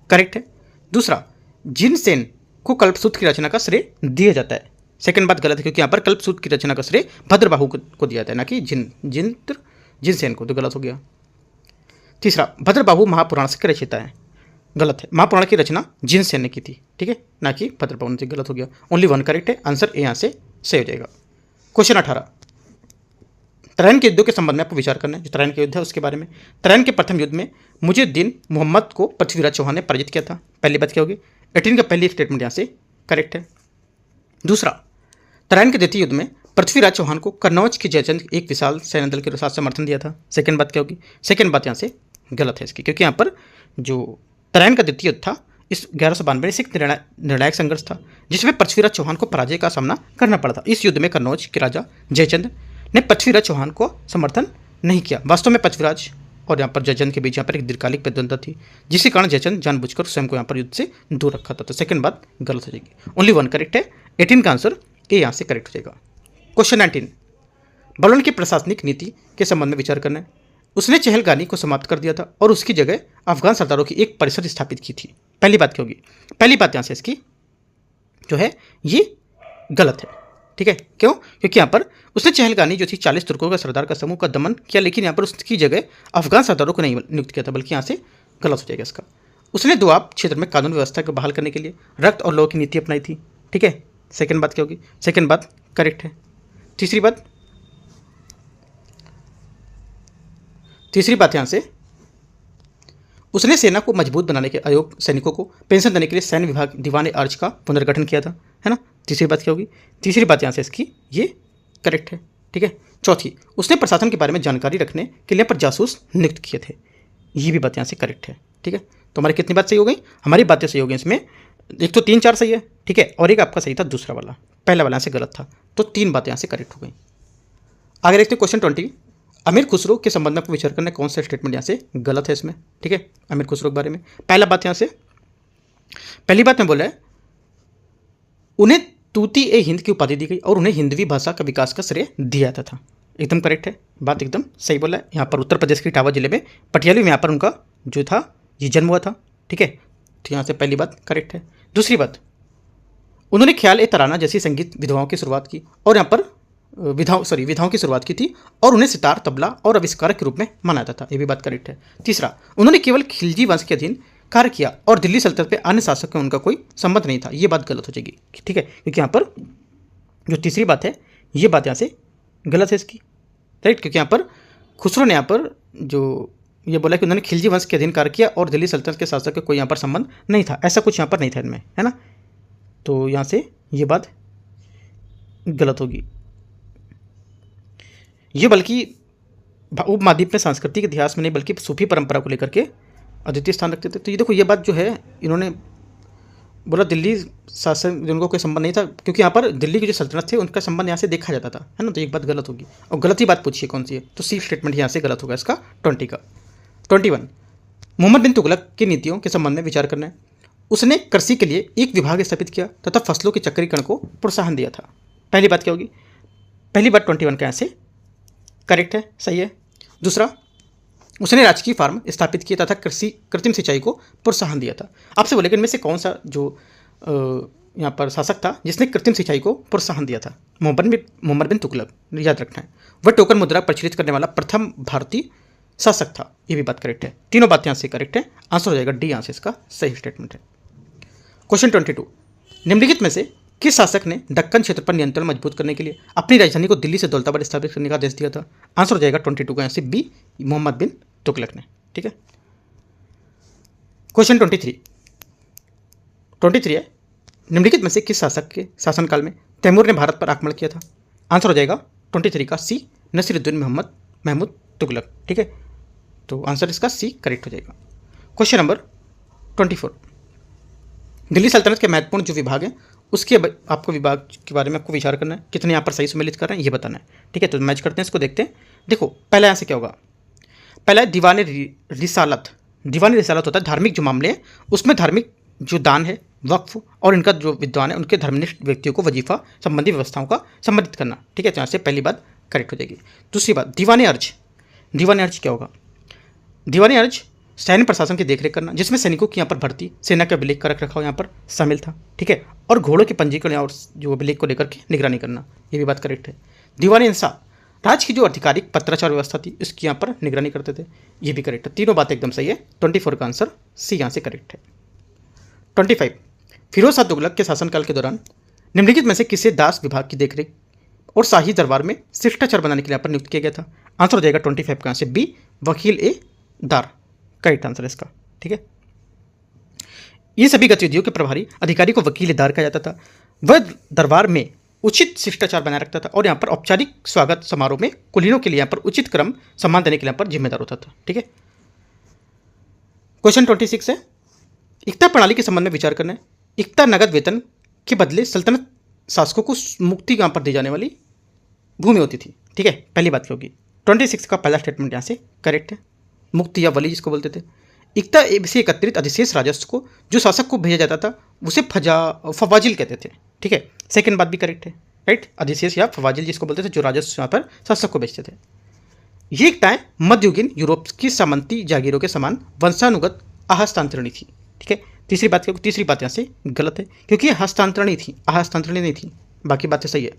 करेक्ट है। दूसरा, जिनसेन को कल्पसूत्र की रचना का श्रेय दिया जाता है। सेकंड बात गलत है, क्योंकि यहाँ पर कल्पसूत्र की रचना का श्रेय भद्रबाहु को दिया जाता है, ना कि जिनसेन को, तो गलत हो गया। तीसरा, भद्रबाहु महापुराण के रचयिता है, गलत है। महापुराण की रचना जिनसेन ने की थी, ठीक है, ना कि भद्रबाहु ने, गलत हो गया। ओनली 1 करेक्ट है, आंसर ए यहाँ से सही हो जाएगा। क्वेश्चन 18, तराइन के युद्धों के संबंध में आपको विचार करना है। जो तराइन के युद्ध है उसके बारे में। तराइन के प्रथम युद्ध में मुजुद्दीन मोहम्मद को पृथ्वीराज चौहान ने पराजित किया था। पहली बात क्या होगी? 18 का पहली स्टेटमेंट यहाँ से करेक्ट है। दूसरा, तराइन के द्वितीय युद्ध में पृथ्वीराज चौहान को कन्नौज के जयचंद एक विशाल सैन्य दल के साथ समर्थन दिया था। सेकंड बात क्या होगी? सेकंड बात यहाँ से गलत है इसकी, क्योंकि यहाँ पर जो तराइन का द्वितीय युद्ध था इस 1192 में एक निर्णायक संघर्ष था, जिसमें पृथ्वीराज चौहान को पराजय का सामना करना पड़ा था। इस युद्ध में कन्नौज के राजा जयचंद ने पृथ्वीराज चौहान को समर्थन नहीं किया। वास्तव में पृथ्वीराज और यहाँ पर जयचंद के बीच यहाँ पर एक दीर्घकालिक प्रतिद्वंद्विता थी, जिसके कारण जयचंद जानबूझकर स्वयं को यहाँ पर युद्ध से दूर रखा था। तो सेकंड बात गलत हो जाएगी। ओनली 1 करेक्ट है। 18 का आंसर ए यहाँ से करेक्ट हो जाएगा। क्वेश्चन 19, बलवन की प्रशासनिक नीति के संबंध में विचार करना है। उसने चहलगानी को समाप्त कर दिया था और उसकी जगह अफगान सरदारों की एक परिषद स्थापित की थी। पहली बात क्या होगी? पहली बात यहाँ से इसकी जो है ये गलत है, ठीक है। क्यों? क्योंकि यहाँ पर उसने चहलगानी जो थी 40 तुर्कों का सरदार का समूह का दमन किया, लेकिन यहाँ पर उसकी जगह अफगान सरदारों को नहीं नियुक्त किया था, बल्कि यहाँ से गलत हो जाएगा इसका। उसने दोआब क्षेत्र में कानून व्यवस्था को बहाल करने के लिए रक्त और लौ की नीति अपनाई थी, ठीक है। सेकंड बात क्या होगी? सेकंड बात करेक्ट है। तीसरी बात यहाँ से उसने सेना को मजबूत बनाने के अयोग्य सैनिकों को पेंशन देने के लिए सैन्य विभाग दीवान अर्ज का पुनर्गठन किया था, है ना। तीसरी बात क्या होगी? तीसरी बात यहाँ से इसकी ये करेक्ट है, ठीक है। चौथी, उसने प्रशासन के बारे में जानकारी रखने के लिए पर जासूस नियुक्त किए थे, ये भी बात यहाँ से करेक्ट है, ठीक है। तो हमारी कितनी बात सही हो गई? हमारी बातें सही हो गई इसमें। एक तो 3 4 सही है, ठीक है, और एक आपका सही था दूसरा वाला, पहला वाला यहाँ से गलत था। तो 3 बातें यहाँ से करेक्ट हो गई। आगे देखते हैं क्वेश्चन 20। अमीर खुसरो के संबंध में आपको विचार करना है कौन सा स्टेटमेंट यहाँ से गलत है इसमें, ठीक है। अमीर खुसरो के बारे में पहला बात यहाँ से, पहली बात में बोला है उन्हें तूती ए हिंद की उपाधि दी गई और उन्हें हिंदवी भाषा का विकास का श्रेय दिया जाता था। एकदम करेक्ट है, बात एकदम सही बोला है। यहाँ पर उत्तर प्रदेश के इटावा जिले में पटियाली में यहाँ पर उनका जो था ये जन्म हुआ था, ठीक है। तो यहाँ से पहली बात करेक्ट है। दूसरी बात, उन्होंने ख्याल ए तराना जैसी संगीत विधाओं की शुरुआत की और यहाँ पर विधाओं की शुरुआत की थी और उन्हें सितार, तबला और आविष्कारक के रूप में माना जाता था, ये भी बात करेक्ट है। तीसरा, उन्होंने केवल खिलजी वंश के अधीन कार्य किया और दिल्ली सल्तनत में अन्य शासक में उनका कोई संबंध नहीं था, ये बात गलत हो जाएगी, ठीक है। क्योंकि यहाँ पर जो तीसरी बात है ये बात यहाँ से गलत है इसकी, राइट। क्योंकि यहाँ पर खुसरो ने यहाँ पर जो ये बोला कि उन्होंने खिलजी वंश के अधीन कार्य किया और दिल्ली सल्तनत के शासक का कोई यहाँ पर संबंध नहीं था, ऐसा कुछ यहाँ पर नहीं था इनमें, है ना। तो यहाँ से ये बात गलत होगी। ये बल्कि उपमहाद्वीप में सांस्कृतिक इतिहास में नहीं बल्कि सूफी परंपरा को लेकर के अद्वितीय स्थान रखते थे। तो ये देखो ये बात जो है इन्होंने बोला दिल्ली शासन जिनको कोई संबंध नहीं था, क्योंकि यहाँ पर दिल्ली की जो सल्तनत थी उनका संबंध यहाँ से देखा जाता था, है ना। तो एक बात गलत होगी और गलत ही बात पूछिए कौन सी है, तो सी स्टेटमेंट यहाँ से गलत होगा इसका 20 का। 21, मोहम्मद बिन तुगलक की नीतियों के संबंध में विचार करना है। उसने कृषि के लिए एक विभाग स्थापित किया तथा फसलों के चक्रीकरण को प्रोत्साहन दिया था। पहली बात क्या होगी? पहली बात 21 का यहाँ से करेक्ट है, सही है। दूसरा, उसने राजकीय फार्म स्थापित किया तथा कृत्रिम सिंचाई को प्रोत्साहन दिया था। आपसे बोले कि इनमें से कौन सा जो यहाँ पर शासक था जिसने कृत्रिम सिंचाई को प्रोत्साहन दिया था? मोहम्मद बिन तुगलक, याद रखना है। वह टोकन मुद्रा प्रचलित करने वाला प्रथम भारतीय शासक था, ये भी बात करेक्ट है। तीनों बातें यहाँ से करेक्ट है, आंसर हो जाएगा डी, यहाँ से इसका सही स्टेटमेंट है। क्वेश्चन 22, निम्नलिखित में से किस शासक ने दक्कन क्षेत्र पर नियंत्रण मजबूत करने के लिए अपनी राजधानी को दिल्ली से दौलताबाद स्थापित करने का आदेश दिया था? आंसर हो जाएगा 22 का यहाँ से बी, मोहम्मद बिन तुगलक ने, ठीक है। क्वेश्चन 23 है, निम्नलिखित में से किस शासक के शासनकाल में तैमूर ने भारत पर आक्रमण किया था? आंसर हो जाएगा 23 का सी, नसीरुद्दीन महमूद तुगलक, ठीक है। तो आंसर इसका सी करेक्ट हो जाएगा। क्वेश्चन नंबर 24, दिल्ली सल्तनत के महत्वपूर्ण जो विभाग हैं उसके आपको विभाग के बारे में आपको विचार करना है, कितने यहाँ पर सही सम्मिलित कर रहे हैं ये बताना है, ठीक है। तो मैच करते हैं, इसको देखते हैं। देखो पहला यहाँ से क्या होगा? पहला है दीवान रिसालत। दीवान रिसालत होता है धार्मिक जो मामले हैं उसमें धार्मिक जो दान है, वक्फ और इनका जो विद्वान है उनके धर्मनिष्ठ व्यक्तियों को वजीफा संबंधी व्यवस्थाओं का संबंधित करना, ठीक है। तो यहाँ से पहली बात करेक्ट हो जाएगी। दूसरी बात, दीवान अर्ज। दीवान अर्ज क्या होगा? दीवान अर्ज सैन्य प्रशासन की देखरेख करना, जिसमें सैनिकों की यहाँ पर भर्ती, सेना का अभिलेख का रख रखाव यहाँ पर शामिल था, ठीक है। और घोड़ों के पंजीकरण और जो अभिलेख को लेकर के निगरानी करना, ये भी बात करेक्ट है। दीवान इंसाफ, राज्य की जो आधिकारिक पत्राचार व्यवस्था थी उसकी यहाँ पर निगरानी करते थे, ये भी करेक्ट है। तीनों बातें एकदम सही है। 24 का आंसर सी यहाँ से करेक्ट है। 25, फिरोज शाह तुगलक के शासनकाल के दौरान निम्नलिखित में से किसे दास विभाग की देखरेख और शाही दरबार में शिष्टाचार बनाने के लिए यहाँ पर नियुक्त किया गया था? आंसर हो जाएगा 25 का यहाँ से बी, वकील ए दार, करेक्ट आंसर इसका, ठीक है। ये सभी गतिविधियों के प्रभारी अधिकारी को वकील दार कहा जाता था। वह दरबार में उचित शिष्टाचार बनाए रखता था और यहाँ पर औपचारिक स्वागत समारोह में कुलीनों के लिए यहाँ पर उचित क्रम सम्मान देने के लिए यहाँ पर जिम्मेदार होता था, ठीक है। क्वेश्चन 26 है, इक्ता प्रणाली के संबंध में विचार करना है। इक्ता नगद वेतन के बदले सल्तनत शासकों को मुक्ति यहाँ पर दी जाने वाली भूमि होती थी, ठीक है। पहली बात क्या होगी? 26 का पहला स्टेटमेंट यहाँ से करेक्ट है, मुक्ति या वली जिसको बोलते थे। इक्ता से एकत्रित अधिशेष राजस्व को जो शासक को भेजा जाता था उसे फवाजिल कहते थे, ठीक है। सेकंड बात भी करेक्ट है, राइट। अधिशेष या फवाजिल जिसको बोलते थे जो राजस्व यहाँ पर शासक को भेजते थे। ये इक्ताएं मध्ययुगीन यूरोप की सामंती जागीरों के समान वंशानुगत अहस्तांतरणी थी, ठीक है। तीसरी बात क्या? तीसरी बात यहाँ से गलत है क्योंकि ये हस्तांतरणी थी, अहस्तांतरणी नहीं थी। बाकी बातें सही है।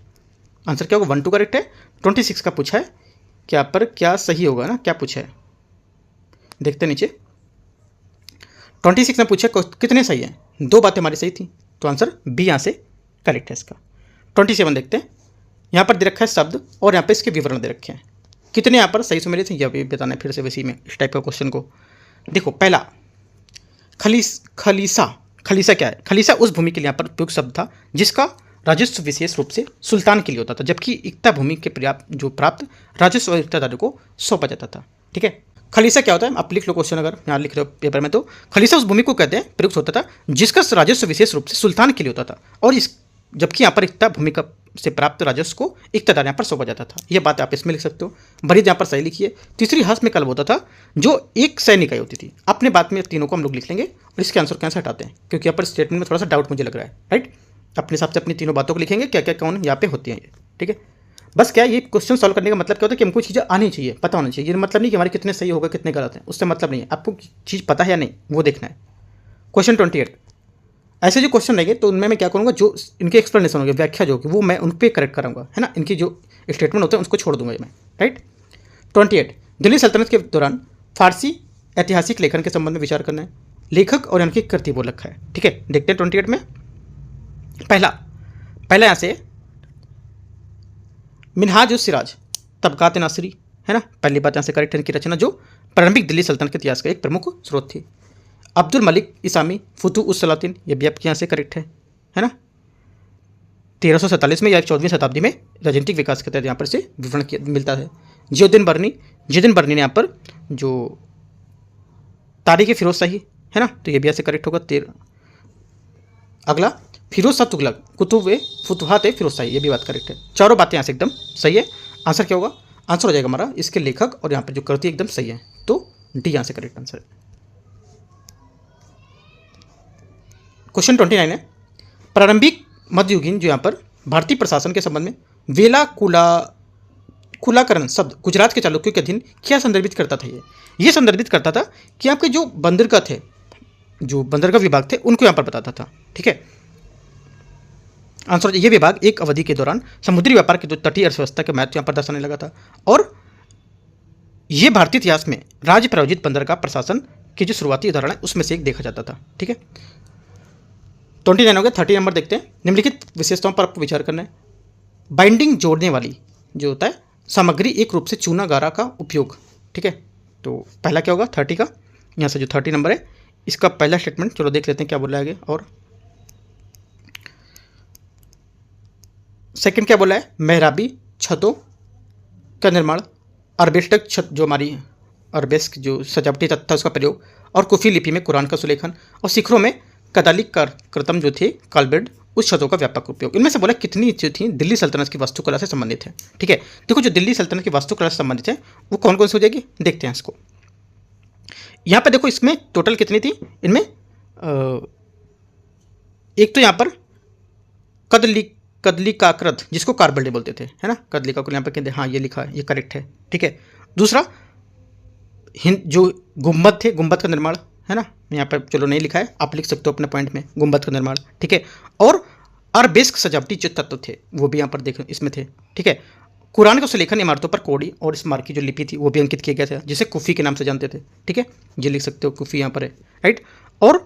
आंसर क्या होगा? 1 2 करेक्ट है। 26 का पूछा है, क्या पर क्या सही होगा ना, क्या पूछा है देखते नीचे। 26 ने पूछा कितने सही हैं? 2 बातें हमारी सही थी, तो आंसर बी यहाँ से करेक्ट है इसका। 27 देखते हैं, यहाँ पर दे रखा है शब्द और यहाँ पे इसके विवरण दे रखे हैं, कितने यहाँ पर सही से मिले थे यह भी बताना है फिर से वैसी में इस टाइप का क्वेश्चन को। देखो पहला खलीसा। खलीसा क्या है? खलीसा उस भूमि के लिए यहाँ पर उपयुक्त शब्द था जिसका राजस्व विशेष रूप से सुल्तान के लिए होता था, जबकि इक्ता भूमि के प्राप्त राजस्व और इक्तादारों को सौंपा जाता था। ठीक है, खलीसा क्या होता है? आप लिख लो क्वेश्चन अगर यहाँ लिख रहे हो पेपर में, तो खलीसा उस भूमि को कहते हैं प्रयुक्त होता था जिसका राजस्व विशेष रूप से सुल्तान के लिए होता था, और इस जबकि यहाँ पर इक्ता भूमि का से प्राप्त राजस्व को इक्तादार यहाँ पर सौंपा जाता था। यह बात आप इसमें लिख सकते हो। बरीद यहाँ पर सही लिखिए। तीसरी हस्त में कल्ब होता था जो एक सैनिक इकाई होती थी। अपने बात में तीनों को हम लोग लिख लेंगे और इसके आंसर कैसे हटाते हैं, क्योंकि यहाँ पर स्टेटमेंट में थोड़ा सा डाउट मुझे लग रहा है। राइट, अपने हिसाब से अपनी तीनों बातों को लिखेंगे, क्या क्या कौन यहाँ पे होती हैं ये। ठीक है, बस क्या ये क्वेश्चन सॉल्व करने का मतलब क्या होता है कि हमको चीज़ें आनी चाहिए, पता होना चाहिए। ये मतलब नहीं कि हमारे कितने सही होगा कितने गलत हैं, उससे मतलब नहीं है। आपको चीज़ पता है या नहीं वो देखना है। क्वेश्चन 28, ऐसे जो क्वेश्चन रहेंगे तो उनमें मैं क्या करूँगा, जो इनके एक्सप्लेनेशन होंगे, व्याख्या जो होगी वो मैं उन पर करेक्ट कराऊंगा, है ना। इनकी जो स्टेटमेंट होते हैं उसको छोड़ दूंगा मैं। राइट, 28, दिल्ली सल्तनत के दौरान फारसी ऐतिहासिक लेखन के संबंध में विचार करना है। लेखक और इनकी कृति बोल रखा है। ठीक है, देखते हैं 28 में। पहला यहाँ से मिनहाज उस सिराज तबकात नासिरी, है ना। पहली बात यहाँ से करेक्ट है। इनकी रचना जो प्रारंभिक दिल्ली सल्तनत के इतिहास का एक प्रमुख स्रोत थी। अब्दुल मलिक इसामी फुतू उस सलातीन, ये भी आपके यहाँ से करेक्ट है ना। 1347 में या 14वीं शताब्दी में राजनीतिक विकास के तहत यहाँ पर से विवरण मिलता है। जियोद्दीन बर्नी ने यहाँ पर जो तारीख फिरोज शाही, है ना, तो ये भी यहाँ से करेक्ट होगा। अगला फिरोज शाह तुगलक कुतुब फुतुहात फिरोज शाही, ये भी बात करेक्ट है। चारों बातें यहाँ से एकदम सही है। आंसर क्या होगा? आंसर हो जाएगा हमारा इसके लेखक और यहाँ पर जो कृति एकदम सही है, तो डी यहाँ से करेक्ट आंसर है। क्वेश्चन 29 है, प्रारंभिक मध्ययुगीन जो यहाँ पर भारतीय प्रशासन के संबंध में वेला कुलाकरण शब्द गुजरात के चालुक्यों के अधीन क्या संदर्भित करता था? ये संदर्भित करता था कि आपके जो बंदरगाह थे, जो बंदरगाह विभाग थे, उनको यहाँ पर बताता था। ठीक है, आंसर, ये विभाग एक अवधि के दौरान समुद्री व्यापार की जो तटीय अर्थव्यवस्था के महत्व यहाँ पर दर्शाने लगा था, और ये भारतीय इतिहास में राज्य प्रायोजित बंदरगाह प्रशासन की जो शुरुआती उदाहरण है उसमें से एक देखा जाता था। ठीक है, 29 हो गया। 30 नंबर देखते हैं। निम्नलिखित विशेषताओं पर आपको विचार करना है। बाइंडिंग जोड़ने वाली जो होता है सामग्री, एक रूप से चूना गारा का उपयोग। ठीक है, तो पहला क्या होगा 30 का, यहाँ से जो 30 नंबर है इसका पहला स्टेटमेंट चलो देख लेते हैं क्या बोला है आगे। और सेकंड क्या बोला है? मेहराबी छतों का निर्माण, अरबेस्टक छत जो हमारी अरबेस्क जो सजावटी तत्व था उसका प्रयोग, और कुफी लिपि में कुरान का सुलेखन, और शिखरों में कदालिक कृतम जो थे कालबेड, उस शब्दों का व्यापक उपयोग। इनमें से बोला कितनी जो थी दिल्ली सल्तनत की वास्तुकला से संबंधित है। ठीक है, देखो जो दिल्ली सल्तनत की वास्तुकला से संबंधित है वो कौन कौन सी हो जाएगी, देखते हैं इसको। यहाँ पर देखो इसमें टोटल कितनी थी, इनमें एक तो यहाँ पर कदली काकृत जिसको कारबल्डे बोलते थे, है ना, कदली काकृत यहाँ पर कहते हैं। हाँ ये लिखा है, ये करेक्ट है। ठीक है, दूसरा जो गुम्बद थे, गुम्बद का निर्माण, है ना, यहाँ पर चलो नहीं लिखा है, आप लिख सकते हो अपने पॉइंट में, गुम्बद का निर्माण। ठीक है, और अरबेस्क सजावटी जो तत्व थे वो भी यहाँ पर देखो इसमें थे। ठीक है, कुरान का सुलेखन इमारतों पर कोड़ी और स्मारक की जो लिपि थी वो भी अंकित किया गया था, जिसे कुफी के नाम से जानते थे। ठीक है, ये लिख सकते हो, कुफी यहाँ पर है। राइट, और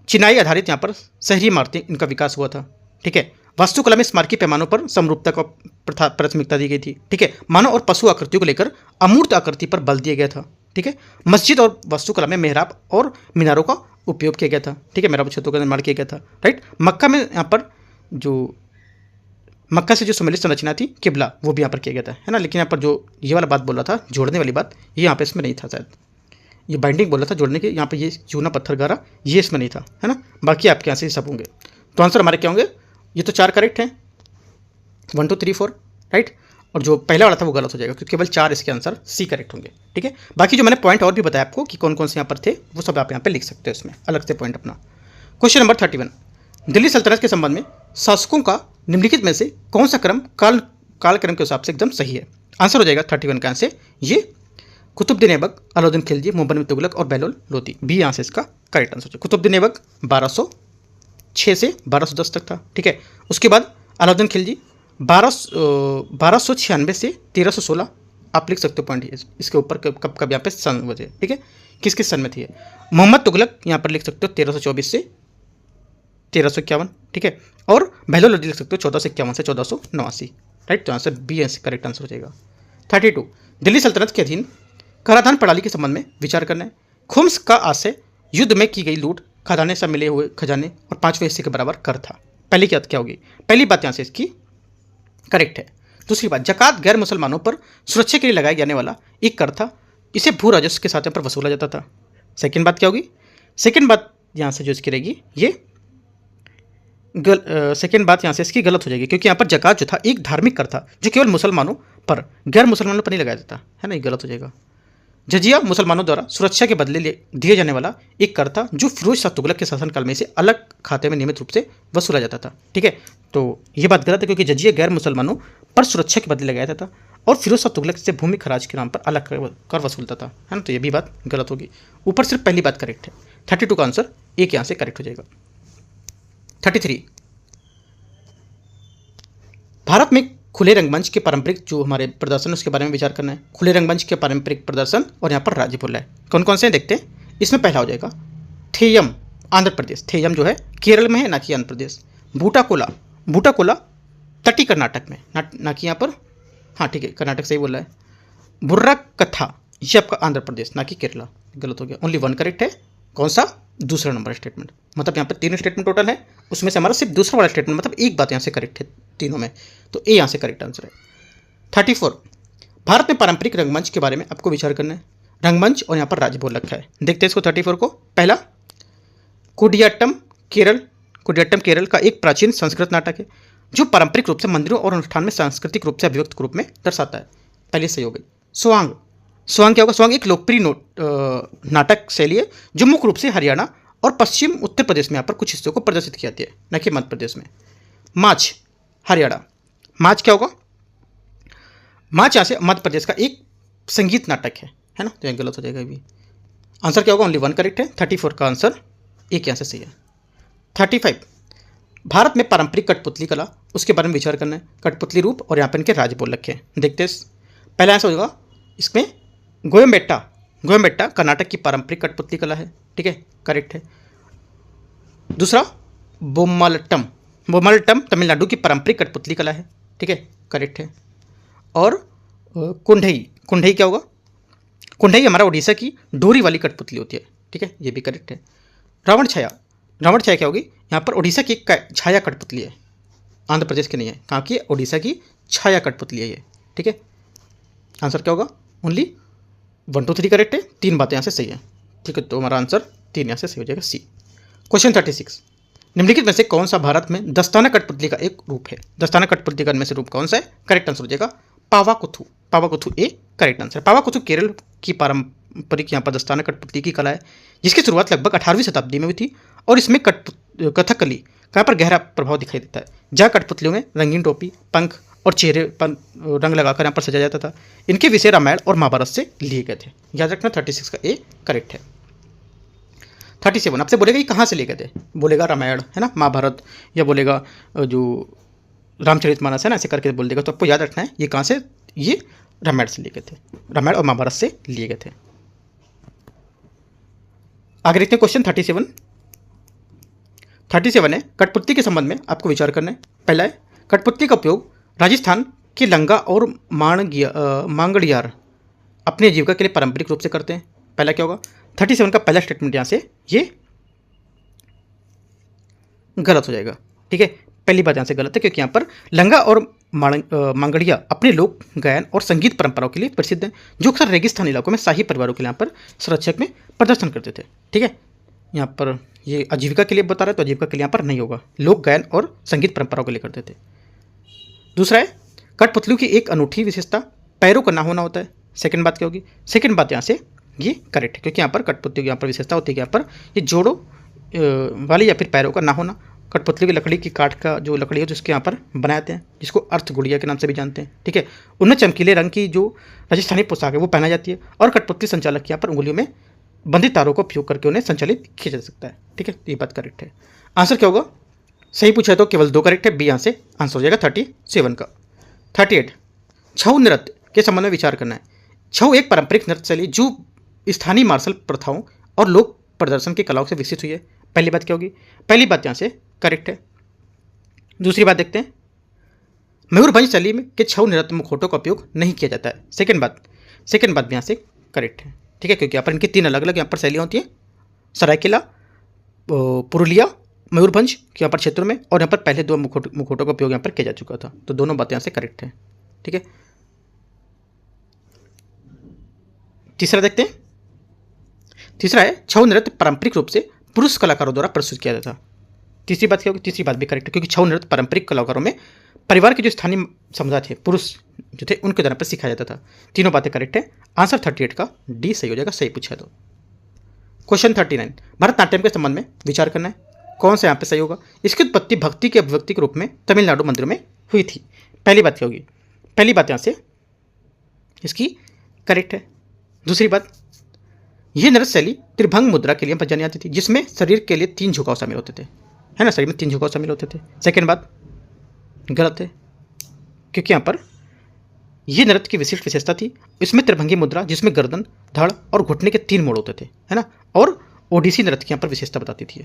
चिनाई आधारित यहाँ पर शहरी इमारतें, इनका विकास हुआ था। ठीक है, वास्तुकला में स्मारकी पैमानों पर समरूपता को प्राथमिकता दी गई थी। ठीक है, मानव और पशु आकृतियों को लेकर अमूर्त आकृति पर बल दिया गया था। ठीक है, मस्जिद और वास्तुकला में मेहराब और मीनारों का उपयोग किया गया था। ठीक है, मेहराब छतों का निर्माण किया गया था। राइट, मक्का में यहाँ पर जो मक्का से जो सम्मिलित संरचना थी किबला, वो भी यहाँ पर किया गया था, है ना। लेकिन यहाँ पर जो ये वाला बात बोल रहा था जोड़ने वाली बात, ये यहाँ पे इसमें नहीं था शायद। ये बाइंडिंग बोल रहा था जोड़ने के, यहाँ पे ये चूना पत्थर गारा ये इसमें नहीं था, है ना। बाकी आपके यहाँ से सब होंगे। तो आंसर हमारे क्या होंगे? ये तो 4 करेक्ट हैं, 1 2 3 4। राइट, और जो पहला वाला था वो गलत हो जाएगा क्योंकि केवल 4 इसके आंसर सी करेक्ट होंगे। ठीक है, बाकी जो मैंने पॉइंट और भी बताया आपको कि कौन कौन से यहाँ पर थे वो सब आप यहाँ पे लिख सकते हो इसमें अलग से पॉइंट अपना। क्वेश्चन नंबर 31, दिल्ली सल्तनत के संबंध में शासकों का निम्नलिखित में से कौन सा क्रम कालक्रम के हिसाब से एकदम सही है? आंसर हो जाएगा 31 का आंसर ये कुतुबुद्दीन ऐबक, अलाउद्दीन खिलजी, मुहम्मद बिन तुगलक और बहलोल लोदी। बी यहाँ से इसका करेक्ट आंसर हो जाएगा। कुतुबुद्दीन ऐबक 1206 से 1210 तक था। ठीक है, उसके बाद अलाउद्दीन खिलजी 1296 से 1316। आप लिख सकते हो पॉइंट इसके ऊपर कब कब यहाँ पे सन वजह। ठीक है, किस किस सन में थी? मोहम्मद तुगलक यहाँ पर लिख सकते हो 1324 से 1351। ठीक है, और बहलोल लोदी लिख सकते हो 1451 से 1489। राइट, तो आंसर बी करेक्ट आंसर हो जाएगा। 32, दिल्ली सल्तनत के अधीन कराधान प्रणाली के संबंध में विचार करना है। खुम्स का आशय युद्ध में की गई लूट, खजाने से मिले हुए खजाने और 5वें हिस्से के बराबर कर था। पहली क्या होगी? पहली बात यहाँ से इसकी करेक्ट है। दूसरी बात, जकात गैर मुसलमानों पर सुरक्षा के लिए लगाया जाने वाला एक कर था, इसे भू राजस्व के साथ पर वसूला जाता था। सेकंड बात क्या होगी? सेकंड बात यहाँ से जो इसकी रहेगी ये सेकंड बात यहाँ से इसकी गलत हो जाएगी, क्योंकि यहाँ पर जकात जो था एक धार्मिक कर था जो केवल मुसलमानों पर, गैर मुसलमानों पर नहीं लगाया जाता है ना, ये गलत हो जाएगा। जजिया मुसलमानों द्वारा सुरक्षा के बदले दिए जाने वाला एक कर था जो फिरोज शाह तुगलक के शासनकाल में इसे अलग खाते में नियमित रूप से वसूला जाता था। ठीक है, तो ये बात गलत है, क्योंकि जजिया गैर मुसलमानों पर सुरक्षा के बदले लगाया जाता था और फिरोज शाह तुगलक से भूमि खराज के नाम पर अलग कर वसूलता था, है ना, तो ये भी बात गलत होगी। ऊपर सिर्फ पहली बात करेक्ट है। 32 का आंसर एक यहाँ से करेक्ट हो जाएगा। 33, भारत में खुले रंगमंच के पारंपरिक जो हमारे प्रदर्शन उसके बारे में विचार करना है। खुले रंगमंच के पारंपरिक प्रदर्शन और यहाँ पर राज्य बोला है, कौन कौन से हैं देखते हैं। इसमें पहला हो जाएगा थेयम, आंध्र प्रदेश। थेयम जो है केरल में है, ना कि आंध्र प्रदेश। बूटाकोला, बूटाकोला तटी कर्नाटक में, ना कि यहाँ पर, हाँ ठीक है कर्नाटक से ही बोला है। बुर्रा कथा ये आपका आंध्र प्रदेश, ना कि केरला, गलत हो गया। ओनली वन करेक्ट है, कौन सा? दूसरा नंबर स्टेटमेंट। मतलब यहाँ पर 3 स्टेटमेंट टोटल है, उसमें से हमारा सिर्फ दूसरा वाला स्टेटमेंट मतलब एक बात यहाँ से करेक्ट है तीनों में, तो ए यहाँ से करेक्ट आंसर है। 34, भारत में पारंपरिक रंगमंच के बारे में आपको विचार करना है। रंगमंच और यहाँ पर राज्य बोल रखा है, देखते हैं इसको 34 को। पहला कुडियाट्टम केरल, कुडियाट्टम केरल का एक प्राचीन संस्कृत नाटक है जो पारंपरिक रूप से मंदिरों और अनुष्ठान में सांस्कृतिक रूप से अभिव्यक्त रूप में दर्शाता है। पहले सही हो गई। स्वांग, स्वांग क्या होगा? स्वांग एक लोकप्रिय नाटक शैली है जो मुख्य रूप से हरियाणा और पश्चिम उत्तर प्रदेश में यहाँ पर कुछ हिस्सों को प्रदर्शित की जाती है, न कि मध्य प्रदेश में। माच, हरियाणा। माच क्या होगा? माच यहाँ से मध्य प्रदेश का एक संगीत नाटक है ना, तो यह गलत हो जाएगा भी। आंसर क्या होगा? ओनली वन करेक्ट है। 34 का आंसर एक यहाँ से सही है। 35, भारत में पारंपरिक कठपुतली कला उसके बारे में विचार करना है। कठपुतली रूप और यहाँ पर इनके राज्य बोल रखे हैं, देखते हैं। पहला आंसर होगा इसमें गोयम्बेट्टा, गोयम्बेट्टा कर्नाटक की पारंपरिक कठपुतली कला है, ठीक है करेक्ट है। दूसरा बोम्मालट्टम, बोम्मालट्टम तमिलनाडु की पारंपरिक कठपुतली कला है, ठीक है करेक्ट है। और कुंडई, कुंडई क्या होगा? कुंडई हमारा उड़ीसा की डोरी वाली कठपुतली होती है, ठीक है ये भी करेक्ट है। रावण छाया, रावण छाया क्या होगी? यहाँ पर उड़ीसा की एक छाया कठपुतली है, आंध्र प्रदेश की नहीं है, कहाँ की? उड़ीसा की छाया कठपुतली है ये, ठीक है। आंसर क्या होगा? ओनली 1 2 3 करेक्ट है, 3 बातें यहाँ से सही है, ठीक है, तो हमारा आंसर 3 यहाँ से सही हो जाएगा, सी। क्वेश्चन 36, निम्नलिखित में से कौन सा भारत में दस्ताना कठपुतली का एक रूप है? दस्ताना कठपुतली का में से रूप कौन सा है? करेक्ट आंसर हो जाएगा पावाकुथु, पावाकुथु ए करेक्ट आंसर। पावाकुथु केरल की पारंपरिक यहाँ पर दस्ताना कठपुतली की कला है जिसकी शुरुआत लगभग 18वीं शताब्दी में हुई थी और इसमें कथकली का यहाँ पर गहरा प्रभाव दिखाई देता है, जहाँ कठपुतलियों में रंगीन टोपी, पंख और चेहरे पर रंग लगाकर यहाँ पर सजाया जाता था। इनके विषय रामायण और महाभारत से लिए गए थे, याद रखना। 36 का ए करेक्ट है। 37 आपसे बोलेगा ये कहाँ से लिए गए थे? बोलेगा रामायण है ना, महाभारत, या बोलेगा जो रामचरितमानस है ना, ऐसे करके बोल देगा, तो आपको याद रखना है ये कहाँ से, ये रामायण से लिए गए थे, रामायण और महाभारत से लिए गए थे। आगे देखते हैं क्वेश्चन 37। 37 है कठपुतली के संबंध में आपको विचार करना है। पहला है कठपुतली का उपयोग राजस्थान के लंगा और मांगड़ियार अपने आजीविका के लिए पारंपरिक रूप से करते हैं। पहला क्या होगा? 37 का पहला स्टेटमेंट यहाँ से ये गलत हो जाएगा, ठीक है। पहली बात यहाँ से गलत है क्योंकि यहाँ पर लंगा और मांगड़िया अपने लोक गायन और संगीत परंपराओं के लिए प्रसिद्ध हैं, जो अक्सर रेगिस्तानी इलाकों में शाही परिवारों के लिए यहाँ पर संरक्षक में प्रदर्शन करते थे, ठीक है। यहाँ पर ये आजीविका के लिए बता रहा है तो आजीविका के लिए यहाँ पर नहीं होगा, लोक गायन और संगीत परंपराओं के लिए करते थे। दूसरा है कठपुतलियों की एक अनूठी विशेषता पैरों का ना होना होता है। सेकंड बात क्या होगी? सेकंड बात यहाँ से ये करेक्ट है क्योंकि यहाँ पर कठपुतलियों की यहाँ पर विशेषता होती है कि यहाँ पर ये जोड़ों वाली या फिर पैरों का ना होना। कठपुतली की लकड़ी की काठ का जो लकड़ी है जिसके यहाँ पर बनाते हैं, जिसको अर्थ गुड़िया के नाम से भी जानते हैं, ठीक है। उनमें चमकीले रंग की जो राजस्थानी पोशाक है वो पहना जाती है और कठपुतली संचालक यहाँ पर उंगलियों में बंधित तारों का उपयोग करके उन्हें संचालित किया जा सकता है, ठीक है। ये बात करेक्ट है। आंसर क्या होगा? सही पूछा है तो केवल 2 करेक्ट है, बी यहाँ से आंसर हो जाएगा 37 का। 38 छऊ नृत्य के संबंध में विचार करना है। छऊ एक पारंपरिक नृत्य शैली जो स्थानीय मार्शल प्रथाओं और लोक प्रदर्शन की कलाओं से विकसित हुई है। पहली बात क्या होगी? पहली बात यहाँ से करेक्ट है। दूसरी बात देखते हैं, मयूरभंज शैली में के छऊ नृत्य मुखौटों का उपयोग नहीं किया जाता है। सेकंड बात भी यहाँ से करेक्ट है, ठीक है, क्योंकि यहाँ पर इनकी 3 अलग अलग यहाँ पर शैलियाँ होती हैं सरायकेला, पुरुलिया, मयूरभंज के यहाँ पर क्षेत्रों में, और यहाँ पर पहले 2 मुखौटों का उपयोग यहाँ पर किया जा चुका था। तो दोनों बातें यहाँ से करेक्ट हैं। ठीक है, तीसरा देखते हैं। तीसरा है छऊ नृत्य पारंपरिक रूप से पुरुष कलाकारों द्वारा प्रस्तुत किया जाता। तीसरी बात क्या होगी? तीसरी बात भी करेक्ट है, क्योंकि छऊ नृत्य पारंपरिक कलाकारों में परिवार के जो स्थानीय समुदाय थे, पुरुष जो थे, उनके द्वारा पर सिखाया जाता था। तीनों बातें करेक्ट है। आंसर 38 का डी सही हो जाएगा, सही पूछा तो। क्वेश्चन 39, भरतनाट्यम के संबंध में विचार करना है। कौन सा यहाँ पे सही होगा? इसकी उत्पत्ति भक्ति के अभिव्यक्ति के रूप में तमिलनाडु मंदिरों में हुई थी। पहली बात क्या होगी? पहली बात यहाँ से इसकी करेक्ट है। दूसरी बात, यह नृत्य शैली त्रिभंग मुद्रा के लिए जानी जाती थी, जिसमें शरीर के लिए 3 झुकाव शामिल होते थे, है ना, शरीर में 3 झुकाव शामिल होते थे। सेकेंड बात गलत है, क्योंकि यहाँ पर यह नृत्य की विशिष्ट विशेषता थी, इसमें त्रिभंगी मुद्रा जिसमें गर्दन, धड़ और घुटने के 3 मोड़ होते थे, है ना, और ओडिसी नृत्य की यहाँ पर विशेषता बताती थी,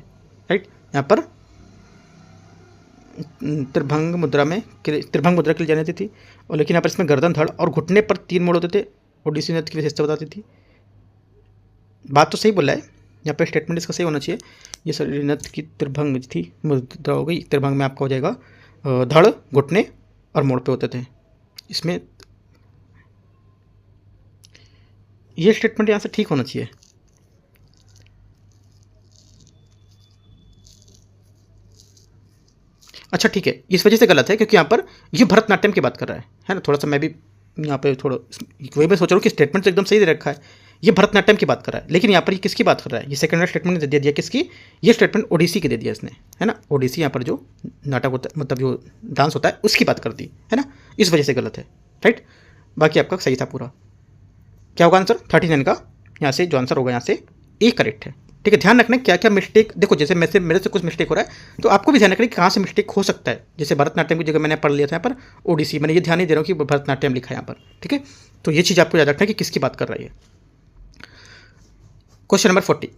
राइट। यहाँ पर त्रिभंग मुद्रा के लिए जानी जाती थी, और लेकिन यहाँ पर इसमें गर्दन, धड़ और घुटने पर 3 मोड़ होते थे, ओडिसी नृत्य की विशेषता बताती थी। बात तो सही बोला है, यहाँ पे स्टेटमेंट इसका सही होना चाहिए। ये शरीर नृत्य की त्रिभंग थी, मुद्रा हो गई। त्रिभंग में आपका हो जाएगा धड़, घुटने और मोड़ पे होते थे। इसमें ये स्टेटमेंट यहाँ से ठीक होना चाहिए। अच्छा ठीक है, इस वजह से गलत है क्योंकि यहाँ पर ये भरतनाट्यम की बात कर रहा है ना। थोड़ा सा मैं भी यहाँ पे थोड़ा वही मैं सोच रहा हूँ कि स्टेटमेंट तो एकदम सही दे रखा है, ये भरतनाट्यम की बात कर रहा है, लेकिन यहाँ पर ये किसकी बात कर रहा है? ये सेकंड स्टेटमेंट दे दिया किसकी? ये स्टेटमेंट ओडिसी की दे दिया इसने, है ना। ओडिसी यहाँ पर जो नाटक होता है, मतलब जो डांस होता है, उसकी बात कर दी, है ना, इस वजह से गलत है, राइट। बाकी आपका सही था पूरा। क्या होगा आंसर? 39 का यहाँ से जो आंसर होगा यहाँ से ए करेक्ट है। ठीक है, ध्यान रखना क्या क्या मिस्टेक, देखो जैसे मेरे से कुछ मिस्टेक हो रहा है तो आपको भी ध्यान रखना कि कहाँ से मिस्टेक हो सकता है। जैसे भरतनाट्यम की जगह मैंने पढ़ लिया था यहाँ पर ओडिसी, मैंने ये ध्यान नहीं दे रहा हूँ कि भरतनाट्यम लिखा है यहाँ पर। ठीक है, तो ये चीज़ आपको याद रखना है कि किसकी बात कर रहा है। क्वेश्चन नंबर 40,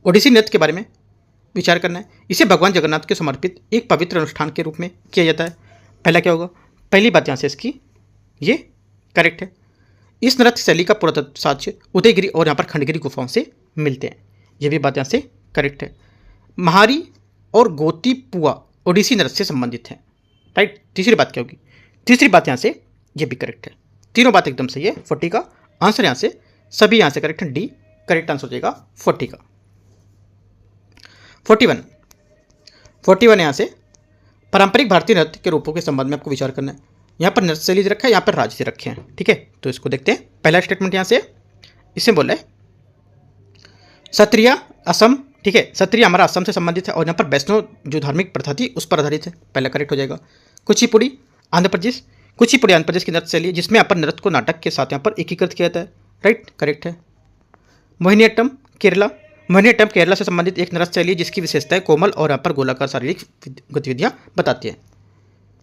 ओडिसी नृत्य के बारे में विचार करना है। इसे भगवान जगन्नाथ के समर्पित एक पवित्र अनुष्ठान के रूप में किया जाता है। पहला क्या होगा? पहली बात यहाँ से इसकी ये करेक्ट है। इस नृत्य शैली का पुरातत्व साक्ष्य उदयगिरी और यहाँ पर खंडगिरी गुफाओं से मिलते हैं, ये भी बात यहाँ से करेक्ट है। महारी और गोतीपुआ ओडिसी नृत्य से संबंधित हैं, राइट। तीसरी बात क्या होगी? तीसरी बात यहाँ से ये भी करेक्ट है। तीनों बात एकदम सही है। 40 का आंसर यहाँ से सभी यहाँ से करेक्ट है, डी करेक्ट आंसर हो जाएगा 40 का। 41 यहाँ से पारंपरिक भारतीय नृत्य के रूपों के संबंध में आपको विचार करना है। यहाँ पर नृत्य शैली रखा है, यहाँ पर राज्य से रखे हैं। ठीक है, तो इसको देखते हैं। पहला स्टेटमेंट यहाँ से इससे बोला है सत्रिया असम। ठीक है, सत्रिया हमारा असम से संबंधित है और यहाँ पर वैष्णव जो धार्मिक प्रथा थी उस पर आधारित है, पहला करेक्ट हो जाएगा। कुचिपुड़ी आंध्र प्रदेश, कुचिपुड़ी आंध्र प्रदेश की नृत्य शैली है जिसमें यहाँ पर नृत्य को नाटक के साथ यहाँ पर एकीकृत किया जाता है, राइट करेक्ट है। मोहिनीअट्टम केरला, मोहिनीअट्टम केरला से संबंधित एक नृत्य शैली जिसकी विशेषता है कोमल और यहाँ पर गोलाकार शारीरिक गतिविधियाँ बताती है।